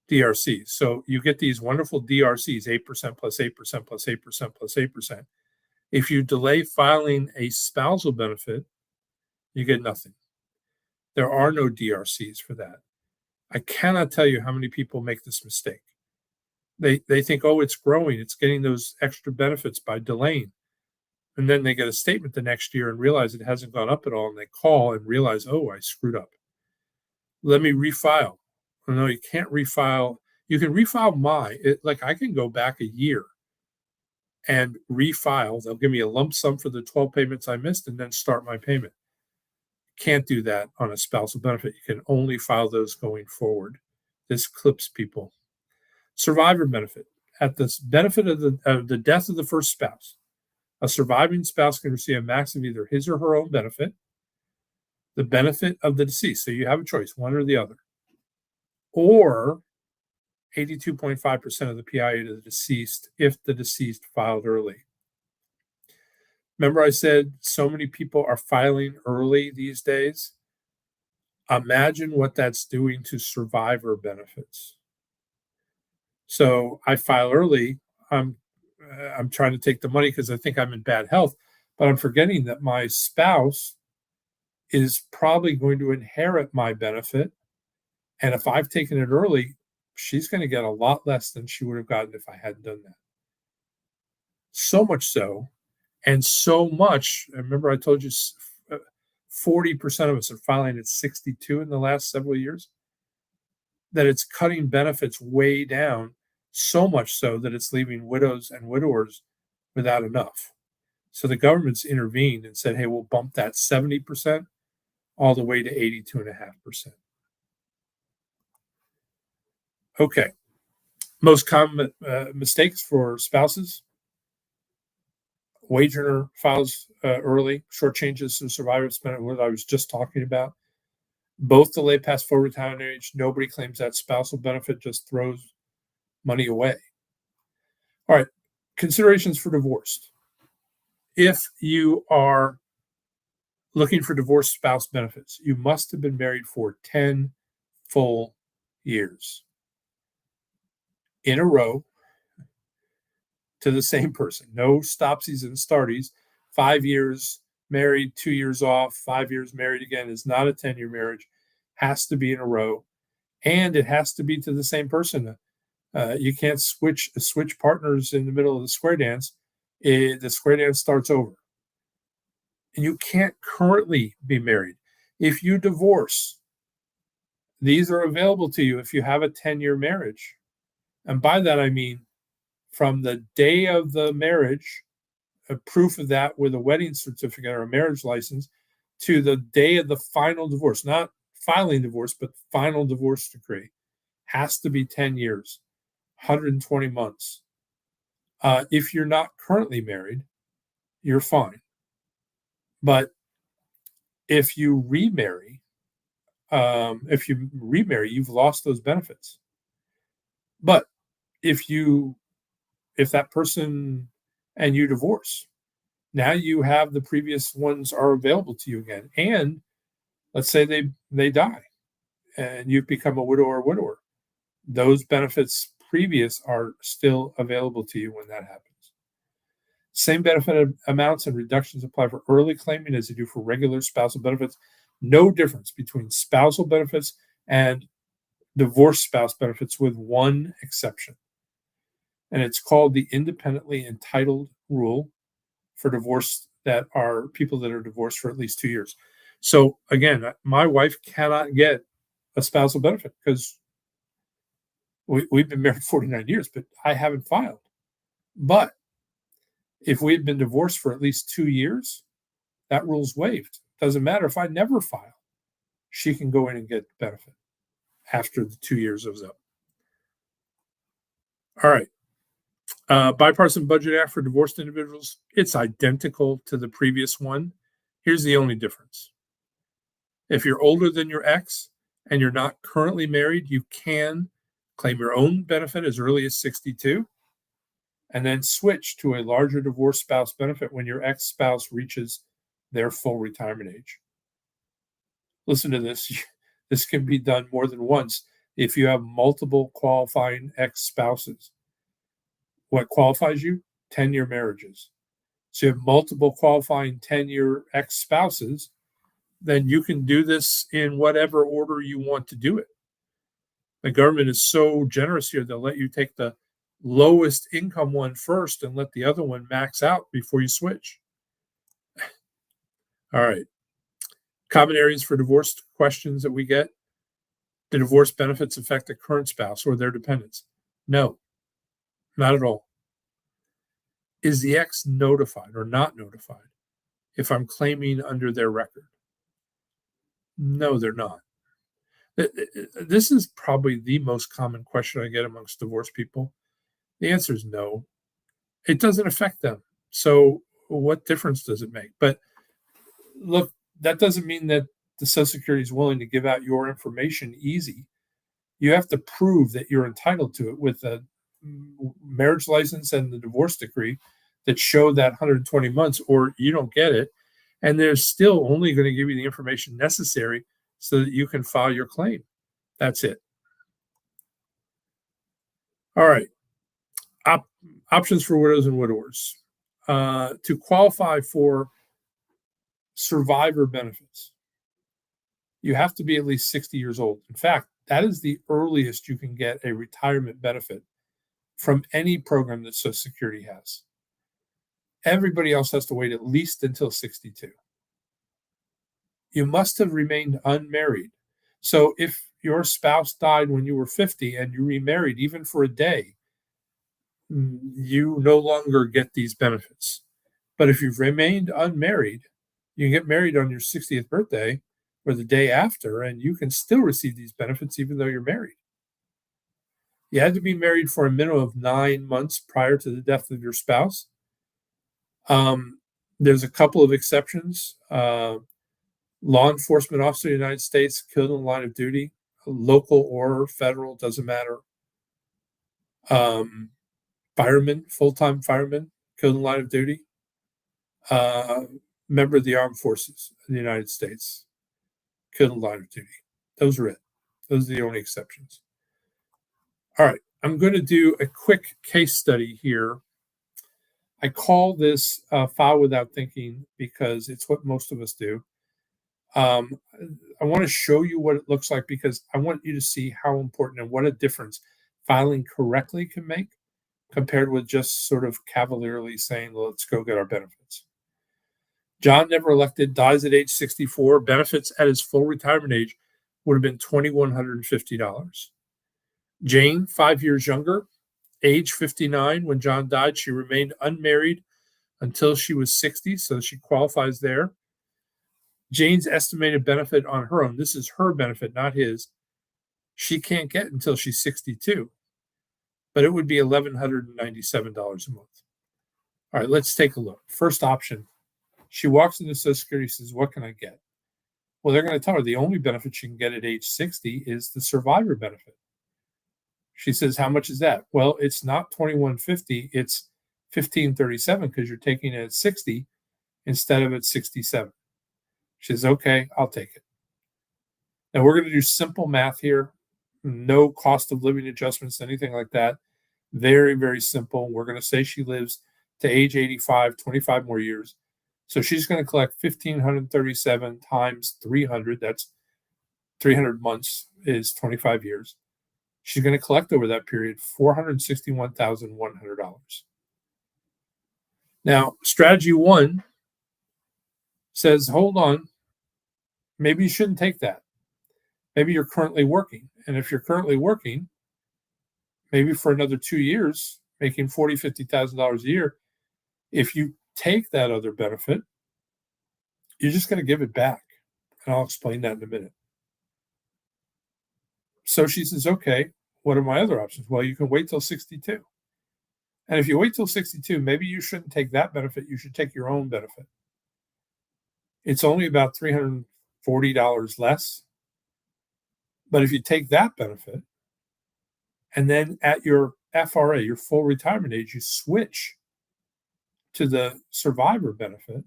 DRCs. So you get these wonderful DRCs, 8% plus 8% plus 8% plus 8%. If you delay filing a spousal benefit, you get nothing. There are no DRCs for that. I cannot tell you how many people make this mistake. They think, oh, it's growing. It's getting those extra benefits by delaying. And then they get a statement the next year and realize it hasn't gone up at all. And they call and realize, oh, I screwed up. Let me refile. Oh, no, you can't refile. You can refile like I can go back a year and refile. They'll give me a lump sum for the 12 payments I missed and then start my payment. Can't do that on a spousal benefit. You can only file those going forward. This clips people. Survivor benefit. At the benefit of the death of the first spouse, a surviving spouse can receive a max of either his or her own benefit, the benefit of the deceased. So you have a choice, one or the other, or 82.5% of the PIA to the deceased if the deceased filed early. Remember I said so many people are filing early these days? Imagine what that's doing to survivor benefits. So I file early. I'm trying to take the money because I think I'm in bad health, but I'm forgetting that my spouse is probably going to inherit my benefit. And if I've taken it early, she's going to get a lot less than she would have gotten if I hadn't done that. So much so, and so much, remember I told you 40% of us are filing at 62 in the last several years, that it's cutting benefits way down, so much so that it's leaving widows and widowers without enough. So the government's intervened and said, hey, we'll bump that 70% all the way to 82.5%. Okay. Most common mistakes for spouses. Wage earner files early, short changes to survivor benefit, what I was just talking about. Both delay past full retirement age. Nobody claims that spousal benefit, just throws money away. All right. Considerations for divorce. If you are looking for divorced spouse benefits, you must have been married for 10 full years in a row to the same person. No stopsies and starties. 5 years married, 2 years off, 5 years married again is not a 10-year marriage. Has to be in a row, and it has to be to the same person. You can't switch partners in the middle of the square dance. The square dance starts over. And you can't currently be married. If you divorce, these are available to you if you have a 10-year marriage. And by that, I mean from the day of the marriage, a proof of that with a wedding certificate or a marriage license, to the day of the final divorce, not filing divorce, but final divorce decree, has to be 10 years, 120 months. If you're not currently married, you're fine. But if you remarry, you've lost those benefits. But if that person and you divorce, now you have the previous ones are available to you again. And let's say they die and you've become a widow or widower. Those benefits previous are still available to you when that happens. Same benefit amounts and reductions apply for early claiming as they do for regular spousal benefits. No difference between spousal benefits and divorced spouse benefits, with one exception. And it's called the independently entitled rule for divorce, that are people that are divorced for at least 2 years. So again, my wife cannot get a spousal benefit because we've been married 49 years, but I haven't filed. But if we had been divorced for at least 2 years, that rule's waived. Doesn't matter if I never file. She can go in and get benefit after the 2 years is up. All right. Bipartisan Budget Act for divorced individuals, it's identical to the previous one. Here's the only difference. If you're older than your ex and you're not currently married, you can claim your own benefit as early as 62 and then switch to a larger divorced spouse benefit when your ex-spouse reaches their full retirement age. Listen to this. This can be done more than once if you have multiple qualifying ex-spouses. What qualifies you? 10-year marriages. So you have multiple qualifying 10-year ex-spouses, then you can do this in whatever order you want to do it. The government is so generous here, they'll let you take the lowest income one first and let the other one max out before you switch. All right. Common areas for divorce questions that we get. Do divorce benefits affect the current spouse or their dependents? No, not at all. Is the ex notified or not notified if I'm claiming under their record? No, they're not. This is probably the most common question I get amongst divorced people. The answer is no. It doesn't affect them. So what difference does it make? But look, that doesn't mean that the Social Security is willing to give out your information easy. You have to prove that you're entitled to it with a marriage license and the divorce decree that show that 120 months, or you don't get it. And they're still only going to give you the information necessary so that you can file your claim. That's it. All right. Options for widows and widowers. To qualify for survivor benefits, you have to be at least 60 years old. In fact, that is the earliest you can get a retirement benefit from any program that Social Security has. Everybody else has to wait at least until 62. You must have remained unmarried. So if your spouse died when you were 50 and you remarried even for a day, you no longer get these benefits. But if you've remained unmarried, you get married on your 60th birthday or the day after, and you can still receive these benefits even though you're married. You had to be married for a minimum of 9 months prior to the death of your spouse. There's a couple of exceptions. Law enforcement officer of the United States killed in the line of duty, local or federal, doesn't matter. Firemen, full-time firemen killed in the line of duty. Member of the armed forces of the United States killed in the line of duty. Those are it. Those are the only exceptions. All right. I'm going to do a quick case study here I call this file without thinking because it's what most of us do. Um, I want to show you what it looks like because I want you to see how important and what a difference filing correctly can make compared with just sort of cavalierly saying, "Well, let's go get our benefits." John, never elected, dies at age 64. Benefits at his full retirement age would have been $2,150. Jane, 5 years younger, age 59. When John died, she remained unmarried until she was 60, so she qualifies there. Jane's estimated benefit on her own, this is her benefit, not his, she can't get until she's 62, but it would be $1,197 a month. All right, let's take a look. First option, she walks into Social Security, says, "What can I get?" Well, they're going to tell her the only benefit she can get at age 60 is the survivor benefit. She says, "How much is that?" Well, it's not 2150, it's 1537 because you're taking it at 60 instead of at 67. She says, "Okay, I'll take it." Now we're going to do simple math here, no cost of living adjustments, anything like that. Very, very simple. We're going to say she lives to age 85, 25 more years. So she's going to collect 1,537 times 300. That's 300 months is 25 years. She's going to collect over that period $461,100. Now, strategy one says, hold on, maybe you shouldn't take that. Maybe you're currently working. And if you're currently working, maybe for another 2 years, making $40,000, $50,000 a year, if you take that other benefit, you're just going to give it back. And I'll explain that in a minute. So she says, okay, what are my other options? Well, you can wait till 62. And if you wait till 62, maybe you shouldn't take that benefit. You should take your own benefit. It's only about $340 less. But if you take that benefit and then at your FRA, your full retirement age, you switch to the survivor benefit,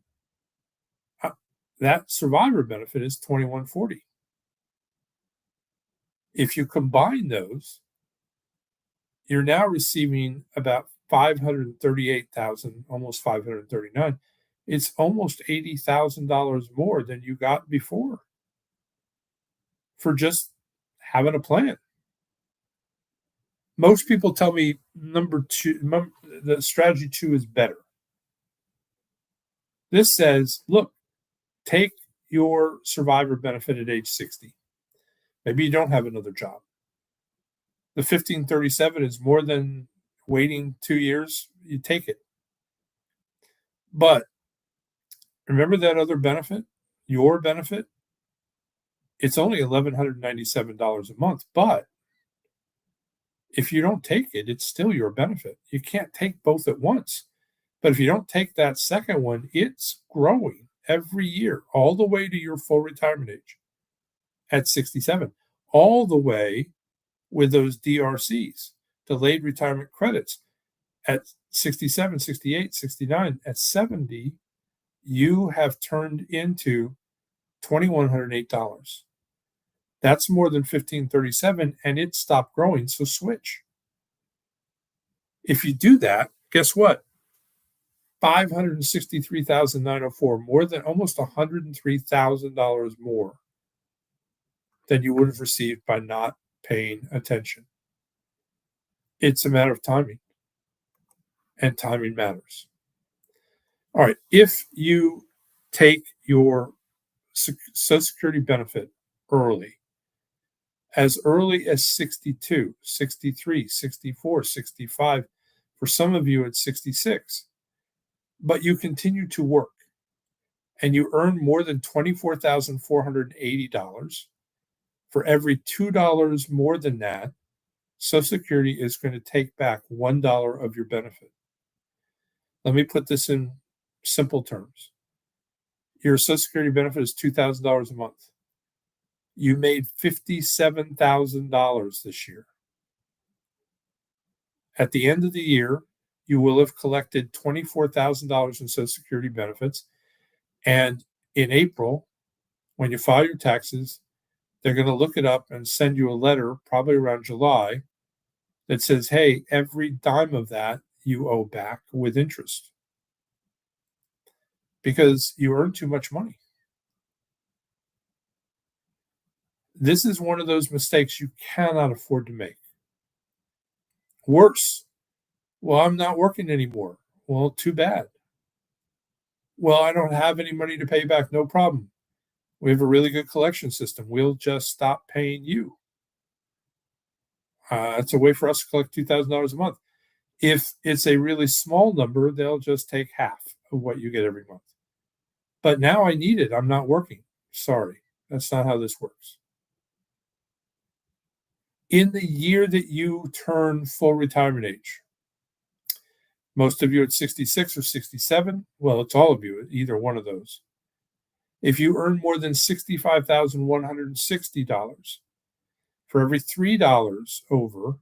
that survivor benefit is $2,140. If you combine those, you're now receiving about $538,000, almost $539. It's almost $80,000 more than you got before for just having a plan. Most people tell me the strategy two is better. This says, look, take your survivor benefit at age 60. Maybe you don't have another job. The 1537 is more than waiting 2 years. You take it. But remember that other benefit, your benefit? It's only $1,197 a month. But if you don't take it, it's still your benefit. You can't take both at once. But if you don't take that second one, it's growing every year, all the way to your full retirement age at 67, all the way with those DRCs, delayed retirement credits, at 67, 68, 69, at 70, you have turned into $2,108. That's more than 1537, and it stopped growing, so switch. If you do that, guess what? $563,904, more than almost $103,000 more than you would have received by not paying attention. It's a matter of timing, and timing matters. All right, if you take your Social Security benefit early as 62, 63, 64, 65, for some of you it's 66, but you continue to work and you earn more than $24,480, for every $2 more than that, Social Security is going to take back $1 of your benefit. Let me put this in simple terms. Your Social Security benefit is $2,000 a month. You made $57,000 this year. At the end of the year, you will have collected $24,000 in Social Security benefits. And in April, when you file your taxes, they're going to look it up and send you a letter, probably around July, that says, hey, every dime of that you owe back with interest. because you earn too much money. This is one of those mistakes you cannot afford to make. Worse, well, I'm not working anymore. Well, too bad. Well, I don't have any money to pay back. No problem. We have a really good collection system. We'll just stop paying you. It's a way for us to collect $2,000 a month. If it's a really small number, they'll just take half of what you get every month. But now I need it. I'm not working. Sorry, that's not how this works. In the year that you turn full retirement age, most of you at 66 or 67, well, it's all of you, either one of those. If you earn more than $65,160, for every $3 over,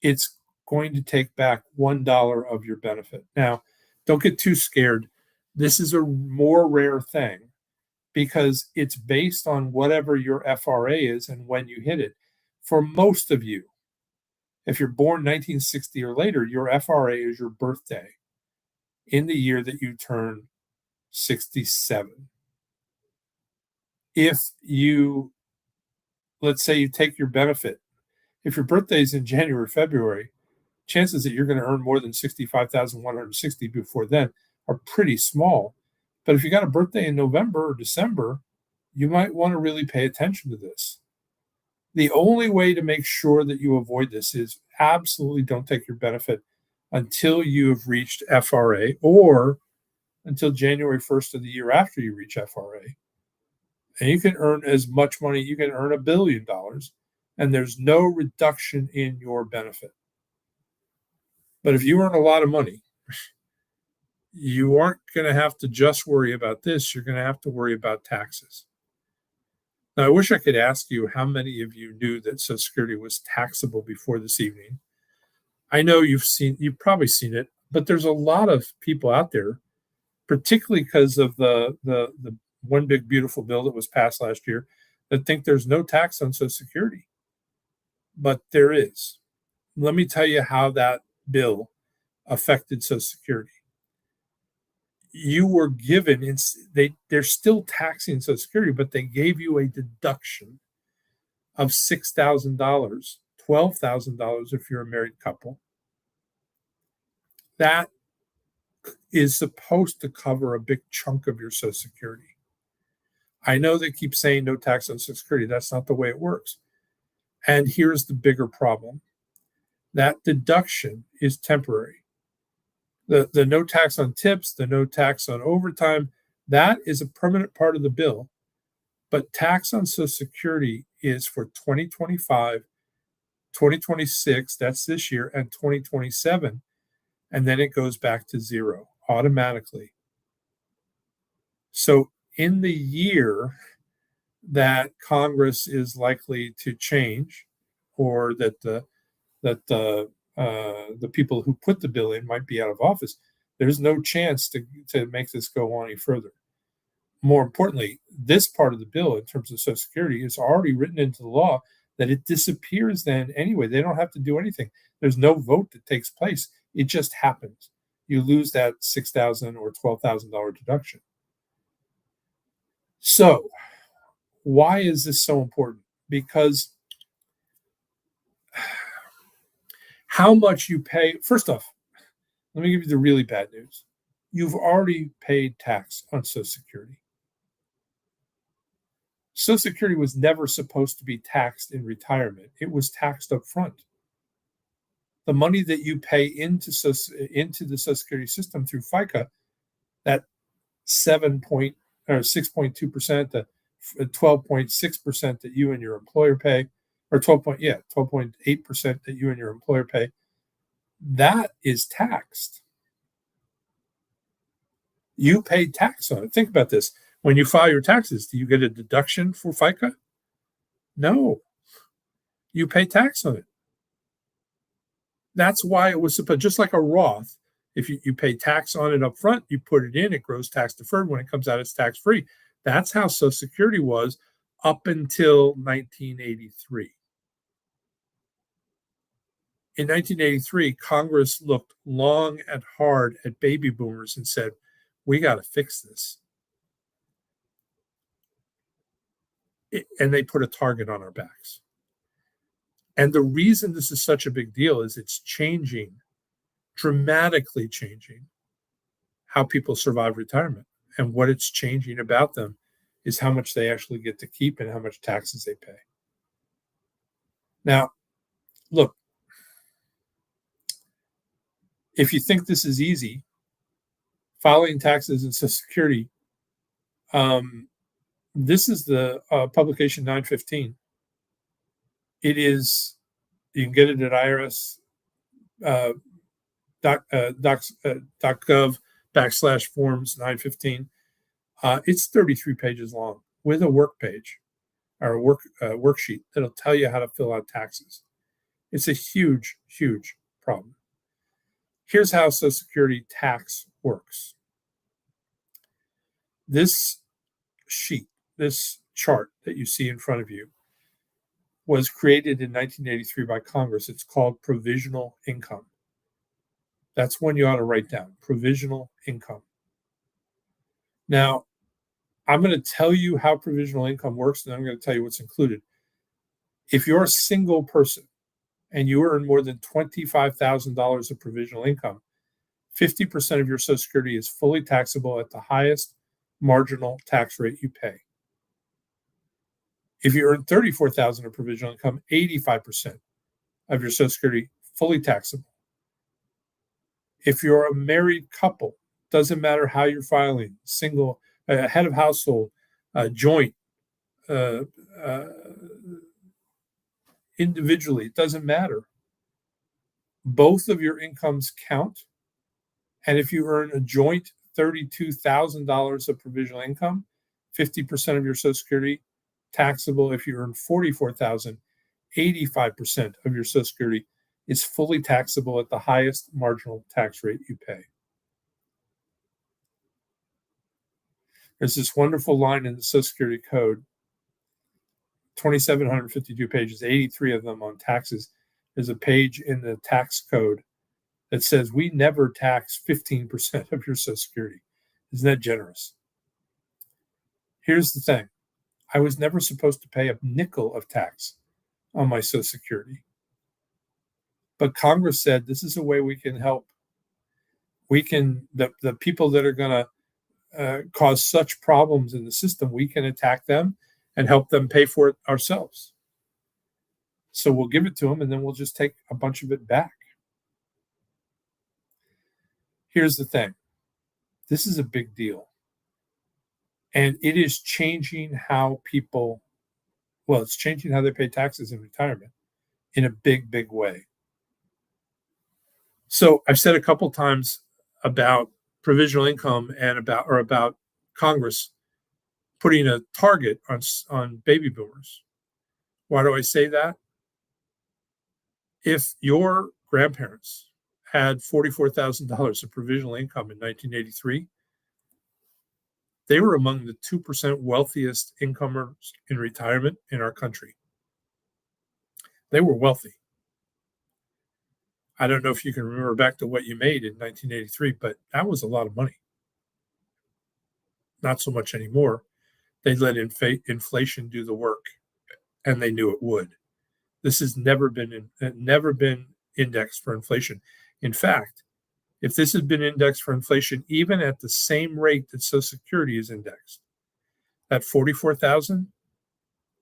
it's going to take back $1 of your benefit. Now, don't get too scared. This is a more rare thing because it's based on whatever your FRA is and when you hit it. For most of you, if you're born 1960 or later, your FRA is your birthday in the year that you turn 67. If you, let's say you take your benefit, if your birthday is in January, February, chances that you're going to earn more than 65,160 before then are pretty small. But if you got a birthday in November or December, you might want to really pay attention to this. The only way to make sure that you avoid this is absolutely don't take your benefit until you have reached FRA or until January 1st of the year after you reach FRA. And you can earn as much money, you can earn $1 billion, and there's no reduction in your benefit. But if you earn a lot of money, you aren't going to have to just worry about this. You're going to have to worry about taxes. Now, I wish I could ask you how many of you knew that Social Security was taxable before this evening. I know you've probably seen it, but there's a lot of people out there, particularly because of the one big beautiful bill that was passed last year, that think there's no tax on Social Security. But there is. Let me tell you how that bill affected Social Security. You were given, they're still taxing Social Security, but they gave you a deduction of $6,000, $12,000 if you're a married couple. That is supposed to cover a big chunk of your Social Security. I know they keep saying no tax on Social Security. That's not the way it works. And here's the bigger problem. That deduction is temporary. The no tax on tips, the no tax on overtime, that is a permanent part of the bill. But tax on Social Security is for 2025, 2026, that's this year, and 2027. And then it goes back to zero automatically. So in the year that Congress is likely to change, or that the people who put the bill in might be out of office, there's no chance to make this go on any further. More importantly, this part of the bill, in terms of Social Security, is already written into the law that it disappears then anyway. They don't have to do anything. There's no vote that takes place. It just happens. You lose that $6,000 or $12,000 deduction. So, why is this so important? Because how much you pay, first off, let me give you the really bad news. You've already paid tax on Social Security. Social Security was never supposed to be taxed in retirement. It was taxed up front. The money that you pay into the Social Security system through FICA, that 6.2%, the 12.6% that you and your employer pay, or 12.8% that you and your employer pay, that is taxed. You pay tax on it. Think about this. When you file your taxes, do you get a deduction for FICA? No. You pay tax on it. That's why it was supposed, just like a Roth, if you pay tax on it up front, you put it in, it grows tax deferred. When it comes out, it's tax free. That's how Social Security was up until 1983. In 1983, Congress looked long and hard at baby boomers and said, We got to fix this. And they put a target on our backs. And the reason this is such a big deal is it's changing, dramatically changing how people survive retirement. And what it's changing about them is how much they actually get to keep and how much taxes they pay. Now, look, if you think this is easy, filing taxes and Social Security, this is the publication 915. It is, you can get it at IRS .gov/forms 915. It's 33 pages long with a work page or a worksheet that'll tell you how to fill out taxes. It's a huge, huge problem. Here's how Social Security tax works. This sheet, this chart that you see in front of you, was created in 1983 by Congress. It's called provisional income. That's one you ought to write down, provisional income. Now, I'm going to tell you how provisional income works, and then I'm going to tell you what's included. If you're a single person and you earn more than $25,000 of provisional income, 50% of your Social Security is fully taxable at the highest marginal tax rate you pay. If you earn $34,000 of provisional income, 85% of your Social Security fully taxable. If you're a married couple, doesn't matter how you're filing, single, head of household, joint, individually, it doesn't matter. Both of your incomes count. And if you earn a joint $32,000 of provisional income, 50% of your Social Security taxable. If you earn $44,000, 85% of your Social Security is fully taxable at the highest marginal tax rate you pay. There's this wonderful line in the Social Security Code, 2,752 pages, 83 of them on taxes. There's a page in the tax code that says we never tax 15% of your Social Security. Isn't that generous? Here's the thing. I was never supposed to pay a nickel of tax on my Social Security. But Congress said this is a way we can help. We can, the people that are going to cause such problems in the system, we can attack them and help them pay for it ourselves. So we'll give it to them and then we'll just take a bunch of it back. Here's the thing. This is a big deal. And it is changing how people, well, it's changing how they pay taxes in retirement in a big, big way. So I've said a couple times about provisional income and about Congress putting a target on baby boomers. Why do I say that? If your grandparents had $44,000 of provisional income in 1983, they were among the 2% wealthiest incomers in retirement in our country. They were wealthy. I don't know if you can remember back to what you made in 1983, but that was a lot of money. Not so much anymore. They let inflation do the work, and they knew it would. This has never been indexed for inflation. In fact, if this had been indexed for inflation, even at the same rate that Social Security is indexed, that 44,000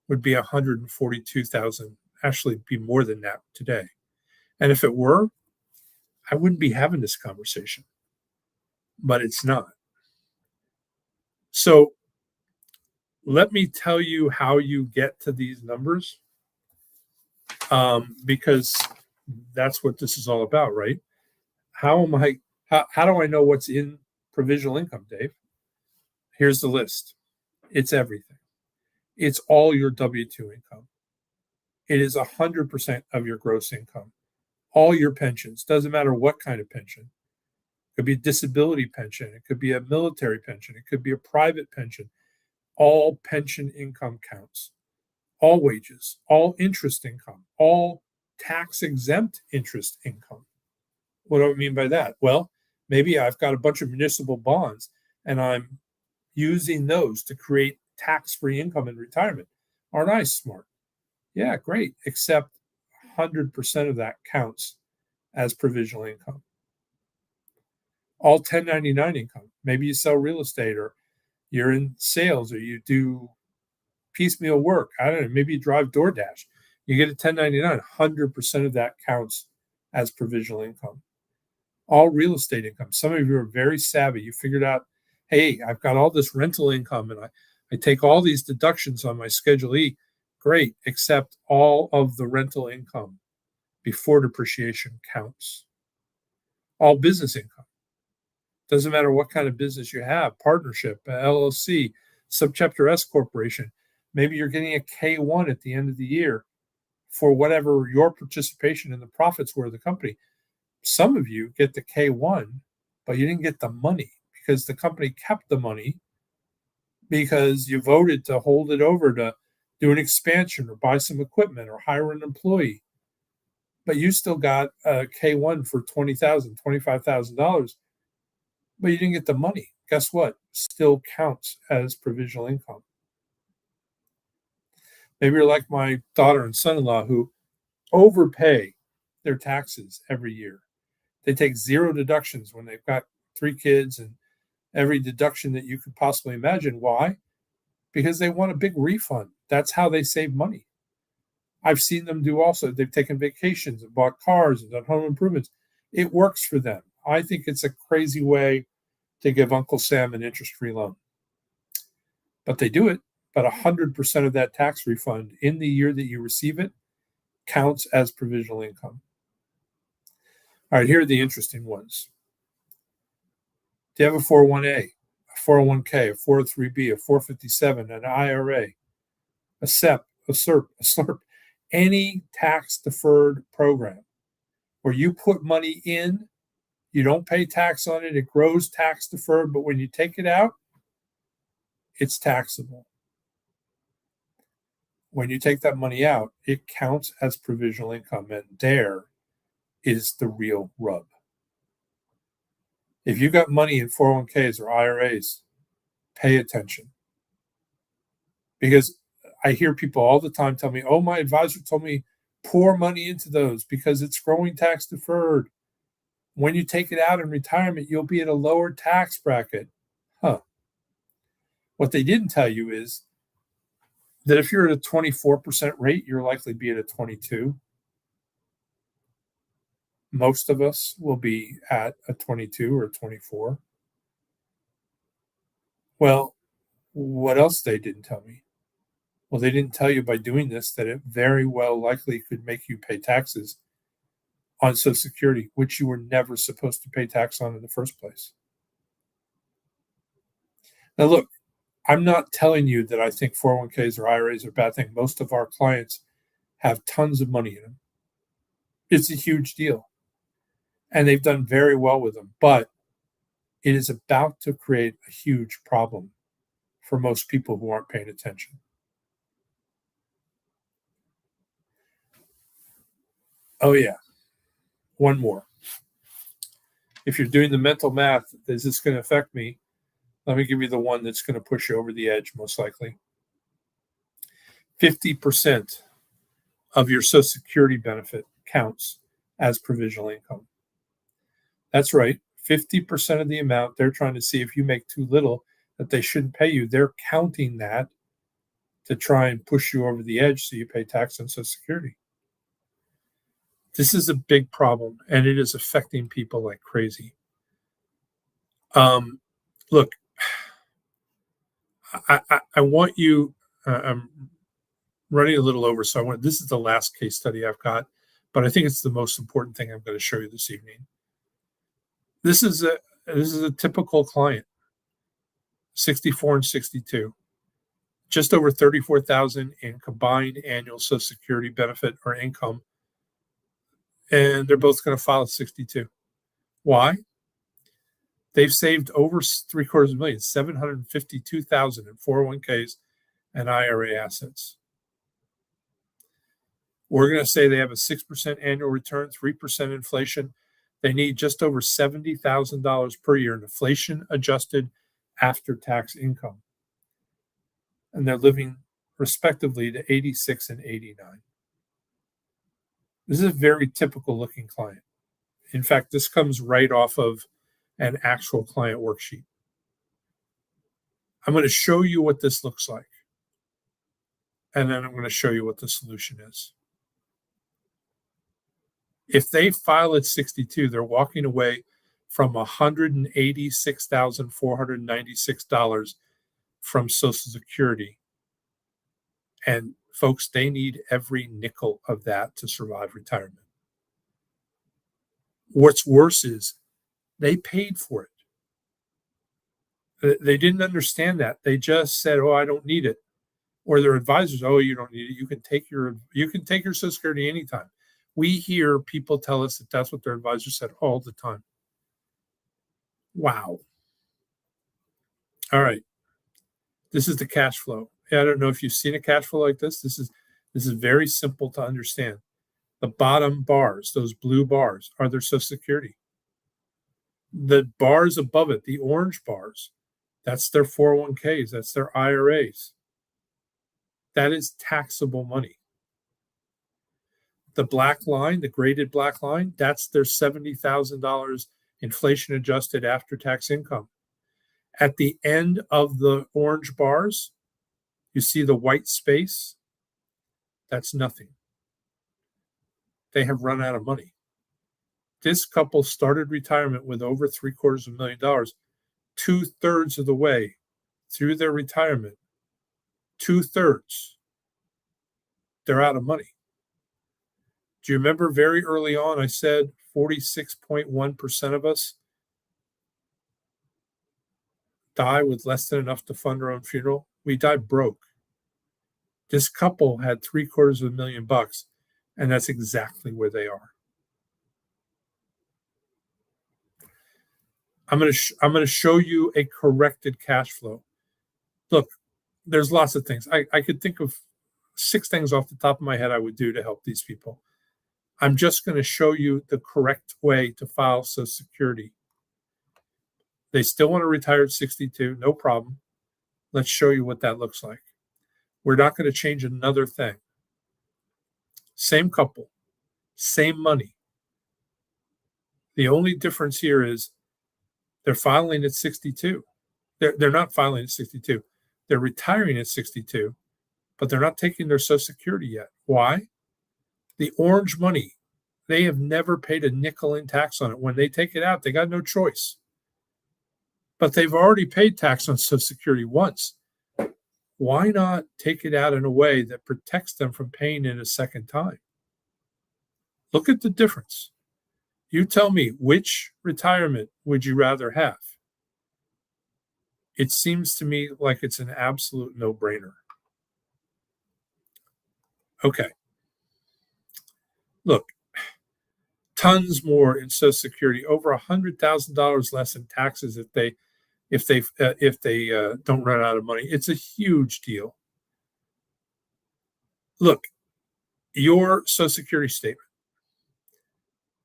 would be 142,000, actually be more than that today. And if it were, I wouldn't be having this conversation. But it's not. So let me tell you how you get to these numbers, because that's what this is all about, right? How do I know what's in provisional income, Dave? Here's the list. It's everything. It's all your W-2 income. It is 100% of your gross income. All your pensions, doesn't matter what kind of pension. It could be a disability pension. It could be a military pension. It could be a private pension. All pension income counts. All wages, all interest income, all tax-exempt interest income. What do I mean by that? Well, maybe I've got a bunch of municipal bonds and I'm using those to create tax-free income in retirement. Aren't I smart? Yeah, great. Except 100% of that counts as provisional income. All 1099 income. Maybe you sell real estate, or you're in sales, or you do piecemeal work. I don't know. Maybe you drive DoorDash. You get a 1099. 100% of that counts as provisional income. All real estate income. Some of you are very savvy. You figured out, hey, I've got all this rental income, and I take all these deductions on my Schedule E. Great, except all of the rental income before depreciation counts. All business income. Doesn't matter what kind of business you have, partnership, LLC, subchapter S corporation. Maybe you're getting a K1 at the end of the year for whatever your participation in the profits were of the company. Some of you get the K1, but you didn't get the money because the company kept the money because you voted to hold it over to do an expansion or buy some equipment or hire an employee. But you still got a K1 for $20,000, $25,000, but you didn't get the money. Guess what? Still counts as provisional income. Maybe you're like my daughter and son-in-law who overpay their taxes every year. They take zero deductions when they've got 3 kids and every deduction that you could possibly imagine. Why? Because they want a big refund. That's how they save money. I've seen them do also. They've taken vacations and bought cars and done home improvements. It works for them. I think it's a crazy way to give Uncle Sam an interest-free loan. But they do it. But 100% of that tax refund in the year that you receive it counts as provisional income. All right, here are the interesting ones. Do you have a 401a, a 401k, a 403b, a 457, an IRA, a SEP, a SERP, a SLRP, any tax-deferred program where you put money in, you don't pay tax on it, it grows tax-deferred, but when you take it out, it's taxable. When you take that money out, it counts as provisional income, and there is the real rub. If you got money in 401ks or IRAs, pay attention. Because I hear people all the time tell me, oh, my advisor told me pour money into those because it's growing tax deferred. When you take it out in retirement, you'll be at a lower tax bracket. What they didn't tell you is that if you're at a 24% rate, you're likely to be at a 22. Most of us will be at a 22 or a 24. Well, what else they didn't tell me? Well, they didn't tell you by doing this that it very well likely could make you pay taxes on Social Security, which you were never supposed to pay tax on in the first place. Now, look, I'm not telling you that I think 401ks or IRAs are a bad thing. Most of our clients have tons of money in them. It's a huge deal. And they've done very well with them. But it is about to create a huge problem for most people who aren't paying attention. Oh, yeah. One more. If you're doing the mental math, is this going to affect me? Let me give you the one that's going to push you over the edge, most likely. 50% of your Social Security benefit counts as provisional income. That's right. 50% of the amount, they're trying to see if you make too little that they shouldn't pay you. They're counting that to try and push you over the edge so you pay tax on Social Security. This is a big problem, and it is affecting people like crazy. Look, I want you, I'm running a little over, so this is the last case study I've got, but I think it's the most important thing I'm going to show you this evening. This is a typical client, 64 and 62, just over 34,000 in combined annual Social Security benefit or income, and they're both going to file at 62. Why? They've saved over $752,000, 752,000 in 401ks and IRA assets. We're going to say they have a 6% annual return, 3% inflation. They need just over $70,000 per year in inflation-adjusted after-tax income. And they're living respectively to 86 and 89. This is a very typical looking client. In fact, this comes right off of an actual client worksheet. I'm going to show you what this looks like, and then I'm going to show you what the solution is. If they file at 62, they're walking away from $186,496 from Social Security. And folks, they need every nickel of that to survive retirement. What's worse is they paid for it. They didn't understand that. They just said, "Oh, I don't need it," or their advisors, "Oh, you don't need it. You can take your Social Security anytime." We hear people tell us that that's what their advisors said all the time. Wow. All right. This is the cash flow. I don't know if you've seen a cash flow like this. This is very simple to understand. The bottom bars, those blue bars, are their Social Security. The bars above it, the orange bars, that's their 401ks, that's their IRAs. That is taxable money. The black line, the graded black line, that's their $70,000 inflation adjusted after-tax income. At the end of the orange bars, you see the white space. That's nothing. They have run out of money. This couple started retirement with over $750,000, 2/3 of the way through their retirement. 2/3. They're out of money. Do you remember very early on, I said 46.1% of us die with less than enough to fund our own funeral? We die broke. This couple had $750,000, and that's exactly where they are. I'm going to show you a corrected cash flow. Look, there's lots of things. I could think of 6 things off the top of my head I would do to help these people. I'm just going to show you the correct way to file Social Security. They still want to retire at 62, no problem. Let's show you what that looks like. We're not going to change another thing. Same couple, same money. The only difference here is they're filing at 62. They're not filing at 62. They're retiring at 62, but they're not taking their Social Security yet. Why? The orange money, they have never paid a nickel in tax on it. When they take it out, they got no choice. But they've already paid tax on Social Security once. Why not take it out in a way that protects them from paying it a second time? Look at the difference. You tell me, which retirement would you rather have? It seems to me like it's an absolute no-brainer. Okay. Look, tons more in Social Security, over $100,000 less in taxes if they don't run out of money. It's a huge deal. Look, your Social Security statement,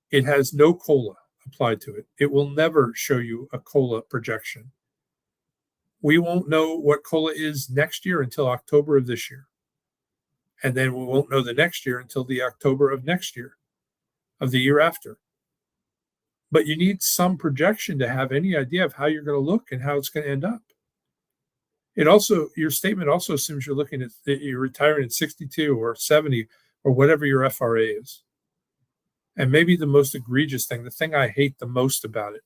it has no COLA applied to it. It will never show you a COLA projection. We won't know what COLA is next year until October of this year. And then we won't know the next year until the October of next year, of the year after. But you need some projection to have any idea of how you're going to look and how it's going to end up. Your statement also assumes you're retiring at 62 or 70 or whatever your FRA is. And maybe the most egregious thing, the thing I hate the most about it,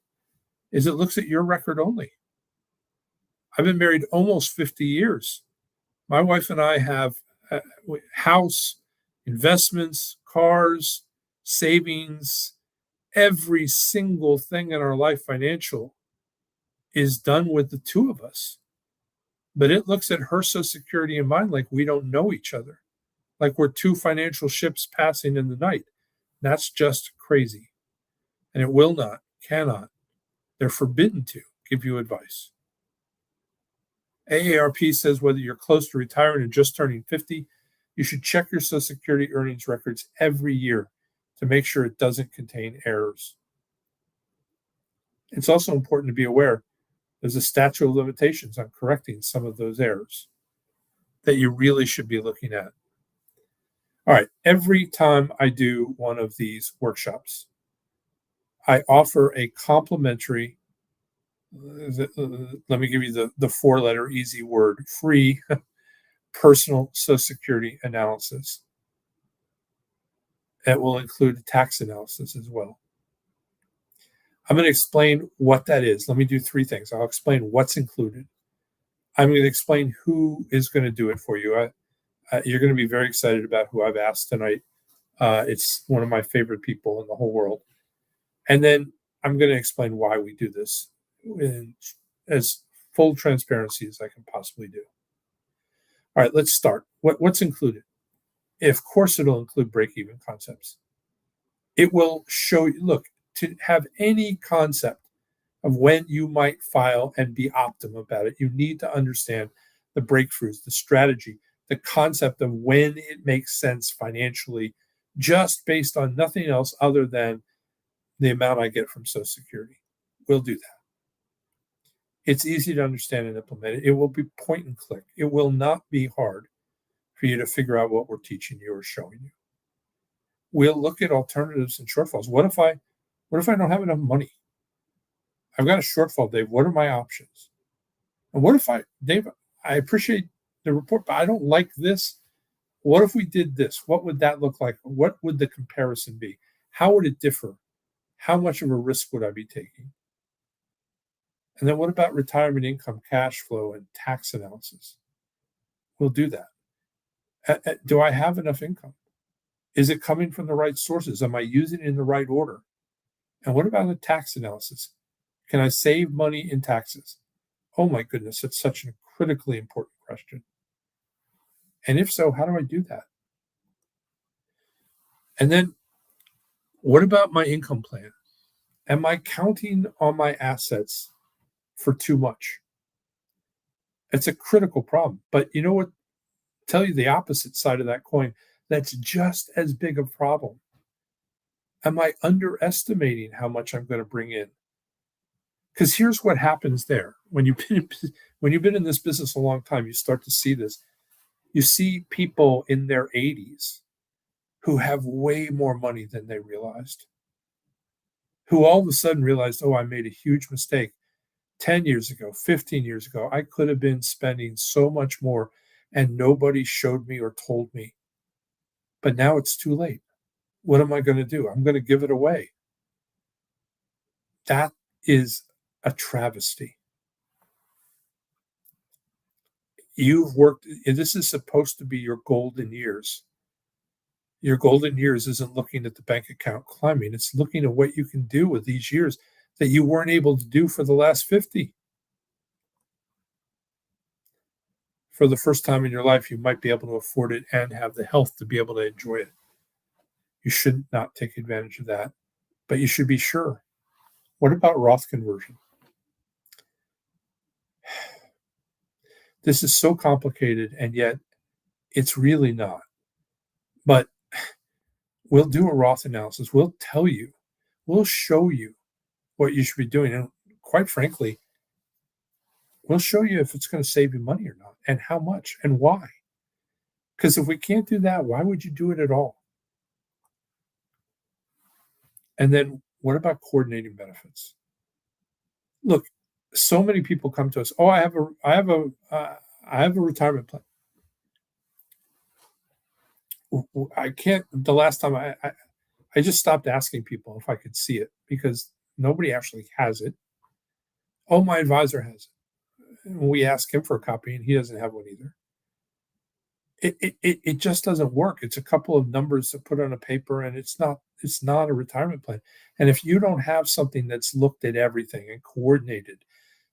is it looks at your record only. I've been married almost 50 years. My wife and I have a house, investments, cars, savings, every single thing in our life financial is done with the two of us. But it looks at her Social Security and mine like we don't know each other, like we're two financial ships passing in the night. That's just crazy. And it will not, cannot, they're forbidden to give you advice. AARP says whether you're close to retiring or just turning 50, you should check your Social Security earnings records every year to make sure it doesn't contain errors. It's also important to be aware There's a statute of limitations on correcting some of those errors that you really should be looking at. All right, every time I do one of these workshops, I offer a complimentary, let me give you the four-letter easy word, free personal Social Security analysis. That will include a tax analysis as well. I'm going to explain what that is. Let me do three things. I'll explain what's included. I'm going to explain who is going to do it for you. You're going to be very excited about who I've asked tonight. It's one of my favorite people in the whole world. And then I'm going to explain why we do this in as full transparency as I can possibly do. All right, let's start. What's included? Of course, it'll include break-even concepts. It will show you, look, to have any concept of when you might file and be optimal about it, you need to understand the breakthroughs, the strategy, the concept of when it makes sense financially, just based on nothing else other than the amount I get from Social Security. We'll do that. It's easy to understand and implement it. It will be point and click. It will not be hard for you to figure out what we're teaching you or showing you. We'll look at alternatives and shortfalls. What if I don't have enough money? I've got a shortfall, Dave. What are my options? And what if Dave, I appreciate the report, but I don't like this. What if we did this? What would that look like? What would the comparison be? How would it differ? How much of a risk would I be taking? And then what about retirement income, cash flow, and tax analysis? We'll do that. Do I have enough income? Is it coming from the right sources? Am I using it in the right order? And what about the tax analysis? Can I save money in taxes? Oh my goodness, it's such a critically important question. And if so, how do I do that? And then what about my income plan? Am I counting on my assets for too much? It's a critical problem. But you know what? Tell you the opposite side of that coin. That's just as big a problem. Am I underestimating how much I'm going to bring in? Because here's what happens there. When you've been in this business a long time, you start to see this. You see people in their 80s who have way more money than they realized, who all of a sudden realized, oh, I made a huge mistake 10 years ago, 15 years ago. I could have been spending so much more and nobody showed me or told me. But now it's too late. What am I going to do? I'm going to give it away. That is a travesty. You've worked, this is supposed to be your golden years. Your golden years isn't looking at the bank account climbing. It's looking at what you can do with these years that you weren't able to do for the last 50. For the first time in your life, you might be able to afford it and have the health to be able to enjoy it. You should not take advantage of that, but you should be sure. What about Roth conversion? This is so complicated, and yet it's really not. But we'll do a Roth analysis. We'll tell you. We'll show you what you should be doing. And quite frankly, we'll show you if it's going to save you money or not, and how much, and why. Because if we can't do that, why would you do it at all? And then what about coordinating benefits? Look, so many people come to us. Oh, I have a retirement plan. I can't. The last time I just stopped asking people if I could see it because nobody actually has it. Oh, my advisor has it. And we ask him for a copy, and he doesn't have one either. It just doesn't work. It's a couple of numbers to put on a paper, and it's not a retirement plan. And if you don't have something that's looked at everything and coordinated,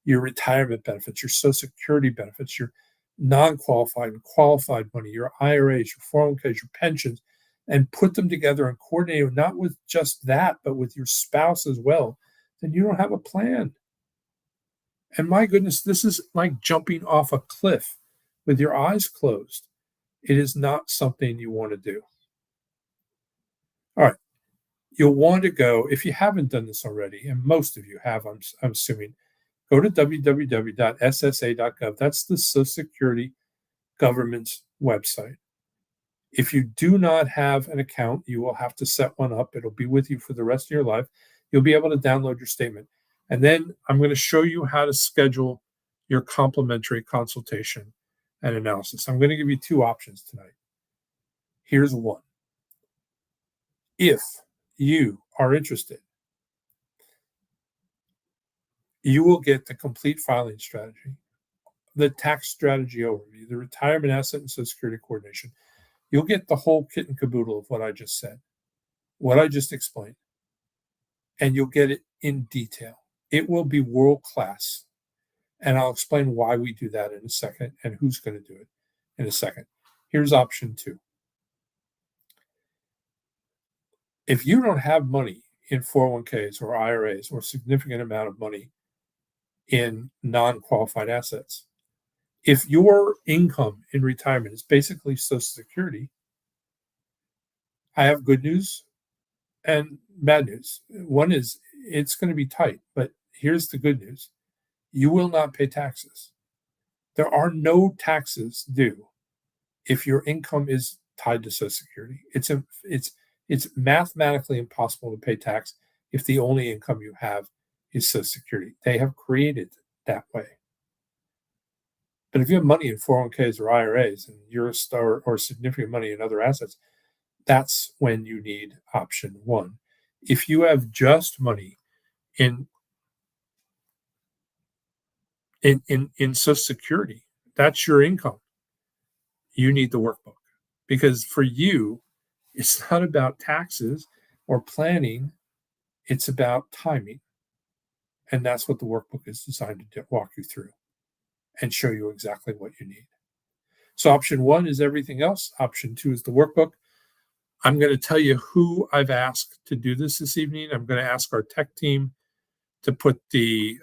your retirement benefits, your Social Security benefits, your non-qualified and qualified money, your IRAs, your 401ks, your pensions, and put them together and coordinate them, not with just that, but with your spouse as well, then you don't have a plan. And my goodness, this is like jumping off a cliff with your eyes closed. It is not something you want to do. All right. You'll want to go, if you haven't done this already, and most of you have, I'm assuming, Go to www.ssa.gov. That's the Social Security government's website. If you do not have an account, you will have to set one up. It'll be with you for the rest of your life. You'll be able to download your statement. And then I'm going to show you how to schedule your complimentary consultation and analysis. I'm going to give you two options tonight. Here's one. If you are interested, you will get the complete filing strategy, the tax strategy overview, the retirement asset and Social Security coordination. You'll get the whole kit and caboodle of what I just said, what I just explained, and you'll get it in detail. It will be world class. And I'll explain why we do that in a second and who's going to do it in a second. Here's option two. If you don't have money in 401ks or IRAs or a significant amount of money in non-qualified assets, if your income in retirement is basically Social Security, I have good news and bad news. One is it's going to be tight, but here's the good news. You will not pay taxes. There are no taxes due if your income is tied to Social Security. It's mathematically impossible to pay tax if the only income you have is Social Security. They have created that way. But if you have money in 401ks or IRAs and you're a star or significant money in other assets, that's when you need option one. If you have just money in Social Security, that's your income, you need the workbook. Because for you, it's not about taxes or planning, it's about timing. And that's what the workbook is designed to walk you through and show you exactly what you need. So option one is everything else. Option two is the workbook. I'm going to tell you who I've asked to do this evening. I'm going to ask our tech team to put if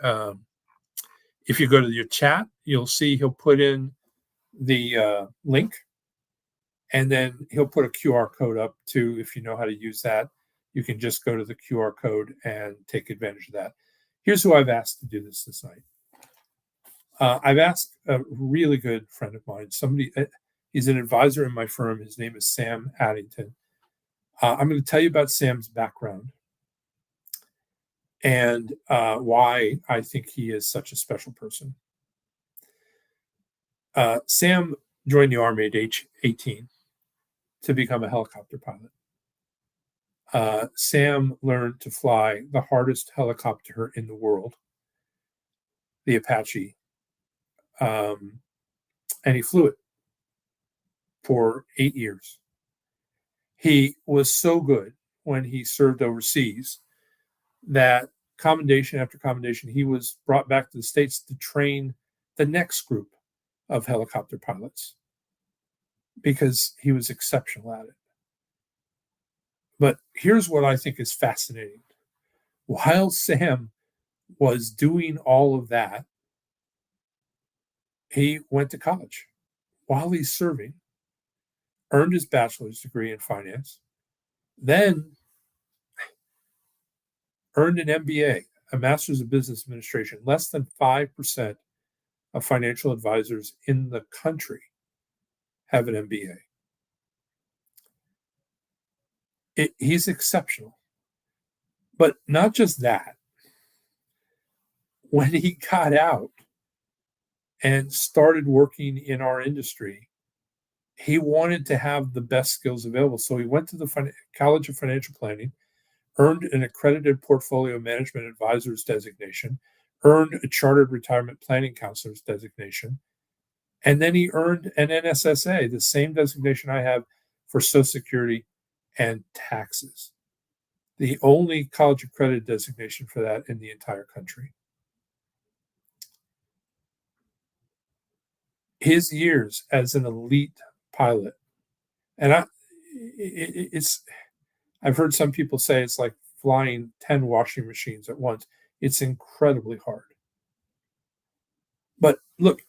you go to your chat, you'll see he'll put in the link, and then he'll put a QR code up too. If you know how to use that, you can just go to the QR code and take advantage of that. Here's who I've asked to do this night. I've asked a really good friend of mine, he's an advisor in my firm. His name is Sam Addington. I'm going to tell you about Sam's background and why I think he is such a special person. Sam joined the Army at age 18 to become a helicopter pilot. Sam learned to fly the hardest helicopter in the world, the Apache, and he flew it for 8 years. He was so good when he served overseas that commendation after commendation, he was brought back to the States to train the next group of helicopter pilots because he was exceptional at it. But here's what I think is fascinating. While Sam was doing all of that, he went to college while he's serving, earned his bachelor's degree in finance, then earned an MBA, a master's of business administration. Less than 5% of financial advisors in the country have an MBA. He's exceptional. But not just that. When he got out and started working in our industry, he wanted to have the best skills available. So he went to the College of Financial Planning, earned an accredited portfolio management advisor's designation, earned a chartered retirement planning counselor's designation, and then he earned an NSSA, the same designation I have for Social Security and taxes, the only college accredited designation for that in the entire country. His years as an elite pilot, and I've heard some people say it's like flying 10 washing machines at once. It's incredibly hard. But look,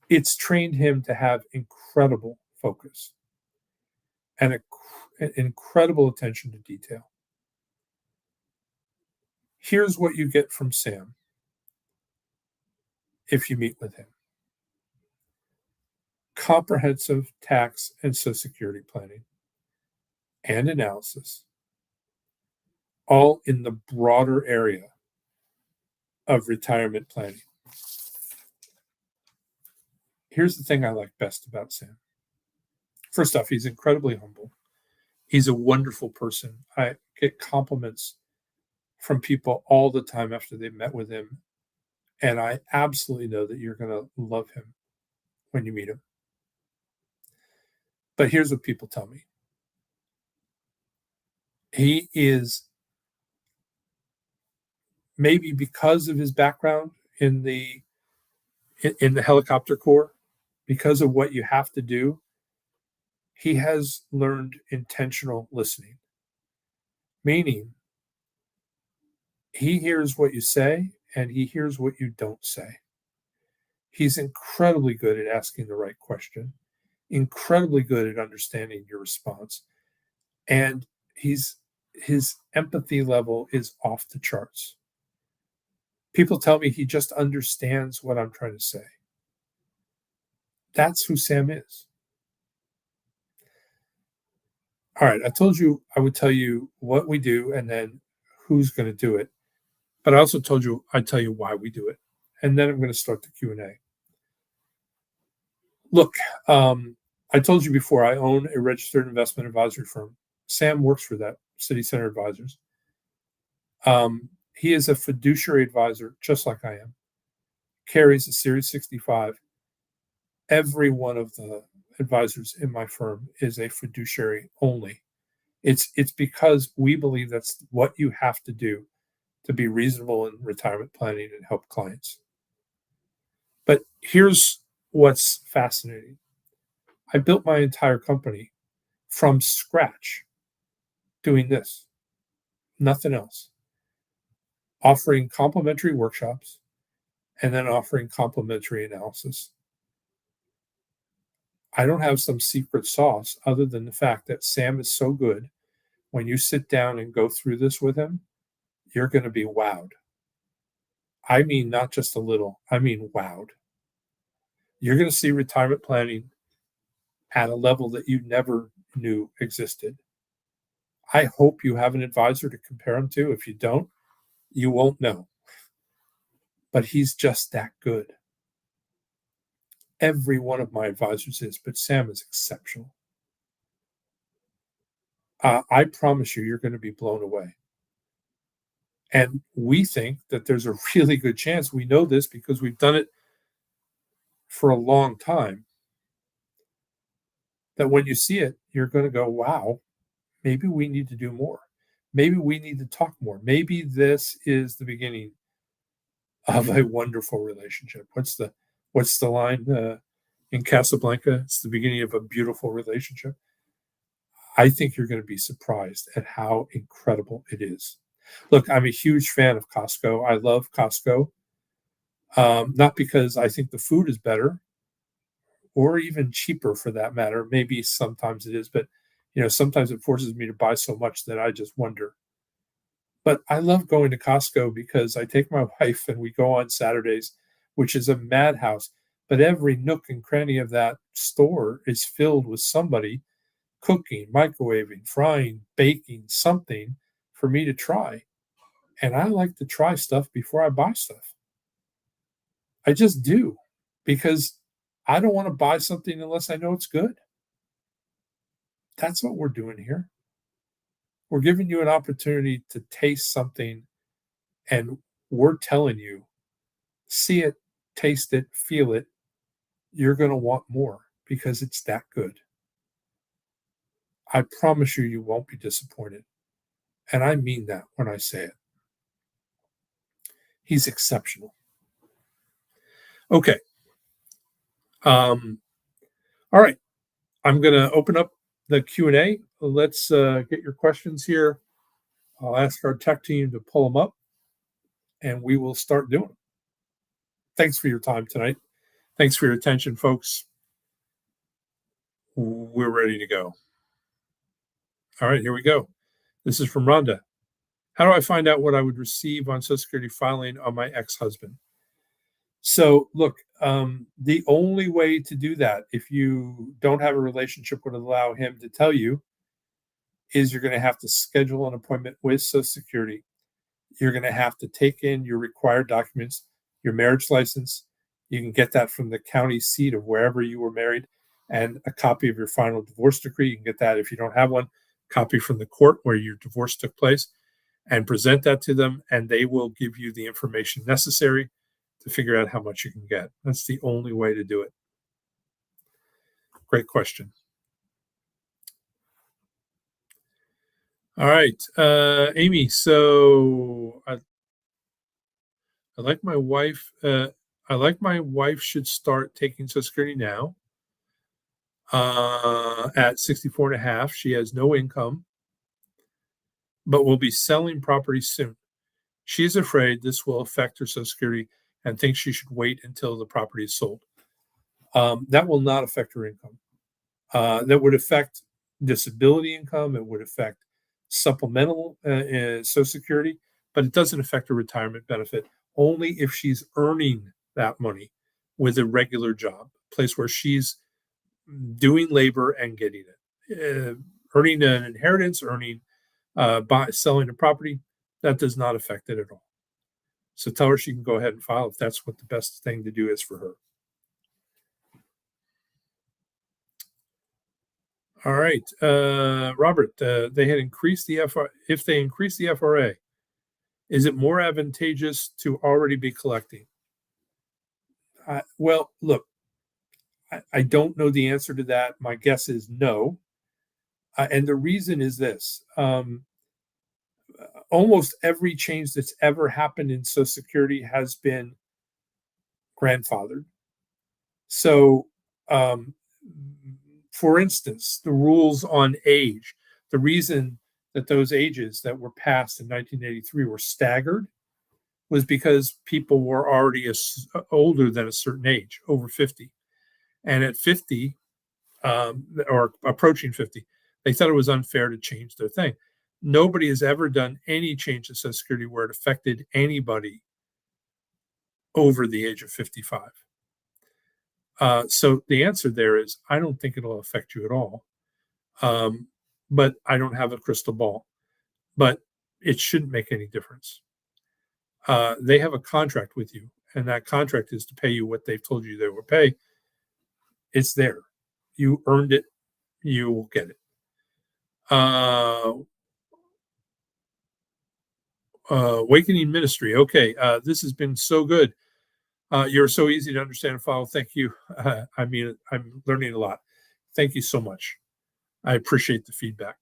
it's trained him to have incredible focus and an incredible attention to detail. Here's what you get from Sam. if you meet with him. Comprehensive tax and Social Security planning and analysis, all in the broader area of retirement planning. Here's the thing I like best about Sam. First off, he's incredibly humble. He's a wonderful person. I get compliments from people all the time after they've met with him. And I absolutely know that you're going to love him when you meet him. But here's what people tell me. He is, maybe because of his background in the helicopter corps, because of what you have to do, he has learned intentional listening, meaning he hears what you say and he hears what you don't say. He's incredibly good at asking the right question, incredibly good at understanding your response, and his empathy level is off the charts. People tell me he just understands what I'm trying to say. That's who Sam is. All right, I told you I would tell you what we do and then who's going to do it. But I also told you I'd tell you why we do it. And then I'm going to start the Q&A. Look, I told you before, I own a registered investment advisory firm. Sam works for that, City Center Advisors. He is a fiduciary advisor, just like I am, carries a Series 65. Every one of the advisors in my firm is a fiduciary only. It's because we believe that's what you have to do to be reasonable in retirement planning and help clients. But here's what's fascinating. I built my entire company from scratch doing this, nothing else, offering complimentary workshops and then offering complimentary analysis. I don't have some secret sauce other than the fact that Sam is so good. When you sit down and go through this with him, you're going to be wowed. I mean, not just a little, I mean, wowed. You're going to see retirement planning at a level that you never knew existed. I hope you have an advisor to compare him to. If you don't, you won't know. But he's just that good. Every one of my advisors is, but Sam is exceptional. I promise you, you're going to be blown away. And we think that there's a really good chance, we know this because we've done it for a long time, that when you see it, you're going to go, wow, maybe we need to do more. Maybe we need to talk more. Maybe this is the beginning of a wonderful relationship. What's the line in Casablanca? It's the beginning of a beautiful relationship. I think you're going to be surprised at how incredible it is. Look, I'm a huge fan of Costco. I love Costco, not because I think the food is better or even cheaper for that matter. Maybe sometimes it is, but sometimes it forces me to buy so much that I just wonder. But I love going to Costco because I take my wife and we go on Saturdays, which is a madhouse. But every nook and cranny of that store is filled with somebody cooking, microwaving, frying, baking, something for me to try. And I like to try stuff before I buy stuff. I just do, because I don't want to buy something unless I know it's good. That's what we're doing here. We're giving you an opportunity to taste something, and we're telling you, see it, taste it, feel it. You're going to want more because it's that good. I promise you, you won't be disappointed. And I mean that when I say it. He's exceptional. Okay. All right. I'm going to open up the Q&A. Let's get your questions here. I'll ask our tech team to pull them up, and we will start doing them. Thanks for your time tonight. Thanks for your attention, folks. We're ready to go. All right, here we go. This is from Rhonda. How do I find out what I would receive on Social Security filing on my ex-husband? So look, the only way to do that, if you don't have a relationship would allow him to tell you, is you're going to have to schedule an appointment with Social Security. You're going to have to take in your required documents, your marriage license. You can get that from the county seat of wherever you were married, and a copy of your final divorce decree. You can get that if you don't have one, copy from the court where your divorce took place, and present that to them, and they will give you the information necessary to figure out how much you can get. That's the only way to do it. Great question. All right, Amy. So I like my wife. I like my wife should start taking Social Security now. At 64 and a half, she has no income, but will be selling property soon. She is afraid this will affect her Social Security and thinks she should wait until the property is sold. That will not affect her income. That would affect disability income. It would affect supplemental Social Security, but it doesn't affect her retirement benefit only if she's earning that money with a regular job, place where she's doing labor and getting it. Earning an inheritance, selling a property, that does not affect it at all. So tell her she can go ahead and file if that's what the best thing to do is for her. All right, Robert. They had increased the FRA. If they increase the FRA, is it more advantageous to already be collecting? Well, look, I don't know the answer to that. My guess is no. And the reason is this. Almost every change that's ever happened in Social Security has been grandfathered. So, for instance, the rules on age, the reason that those ages that were passed in 1983 were staggered was because people were already older than a certain age, over 50. And at 50, or approaching 50, they thought it was unfair to change their thing. Nobody has ever done any change to Social Security where it affected anybody over the age of 55. So the answer there is I don't think it'll affect you at all. But I don't have a crystal ball. But it shouldn't make any difference. They have a contract with you, and that contract is to pay you what they've told you they will pay. It's there. You earned it. You will get it. Awakening Ministry. Okay, this has been so good. You're so easy to understand and follow. Thank you. I mean, I'm learning a lot. Thank you so much. I appreciate the feedback.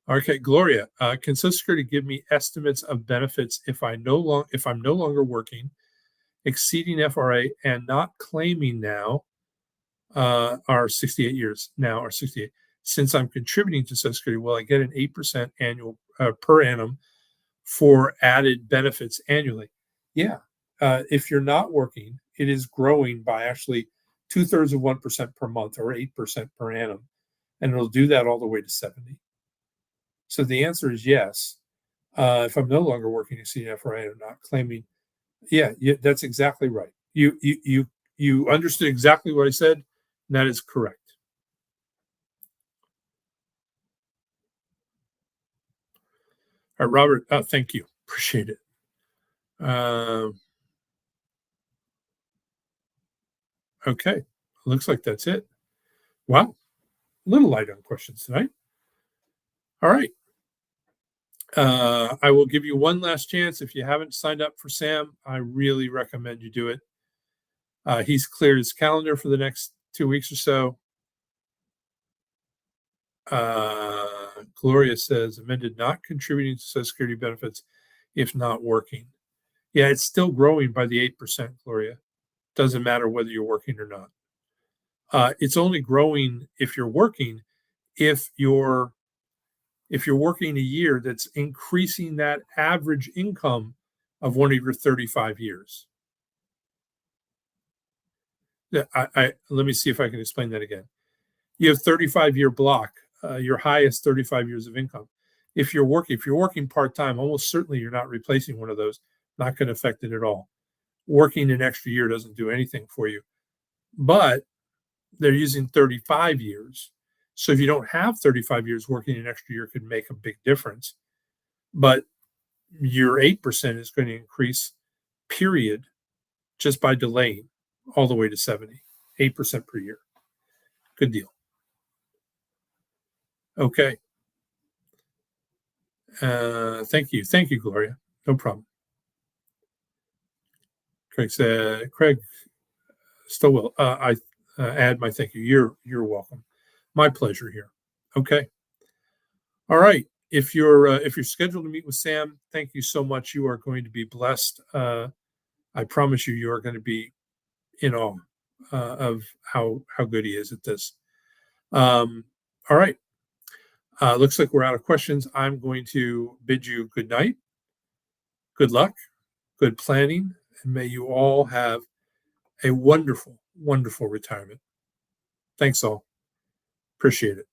Okay, Gloria, can Social Security give me estimates of benefits if I'm no longer working, exceeding FRA, and not claiming now are 68 years now or 68? Since I'm contributing to Social Security, will I get an 8% annual per annum for added benefits annually? Yeah. If you're not working, it is growing by actually 2/3 of 1% per month or 8% per annum. And it'll do that all the way to 70. So the answer is yes. If I'm no longer working exceeding FRA and not claiming, yeah, that's exactly right. You understood exactly what I said, and that is correct. All right, Robert, thank you. Appreciate it. Okay, looks like that's it. Wow, a little light on questions tonight. All right. I will give you one last chance. If you haven't signed up for Sam, I really recommend you do it. He's cleared his calendar for the next 2 weeks or so. Gloria says amended not contributing to Social Security benefits if not working. Yeah, it's still growing by the 8%, Gloria. Doesn't matter whether you're working or not. It's only growing if you're working, if you're working a year that's increasing that average income of one of your 35 years. Let me see if I can explain that again. You have 35-year block, your highest 35 years of income. If you're working part-time, almost certainly you're not replacing one of those, not going to affect it at all. working an extra year doesn't do anything for you. But they're using 35 years. So if you don't have 35 years, working an extra year could make a big difference. But your 8% is going to increase, period, just by delaying all the way to 70, 8% per year. Good deal. Okay. Thank you. Thank you, Gloria. No problem. Craig said, Craig still will. I add my thank you. You're welcome. My pleasure here. Okay. All right. If you're scheduled to meet with Sam, thank you so much. You are going to be blessed. I promise you, you are going to be in awe of how good he is at this. All right. Looks like we're out of questions. I'm going to bid you good night, good luck, good planning, and may you all have a wonderful, wonderful retirement. Thanks all. Appreciate it.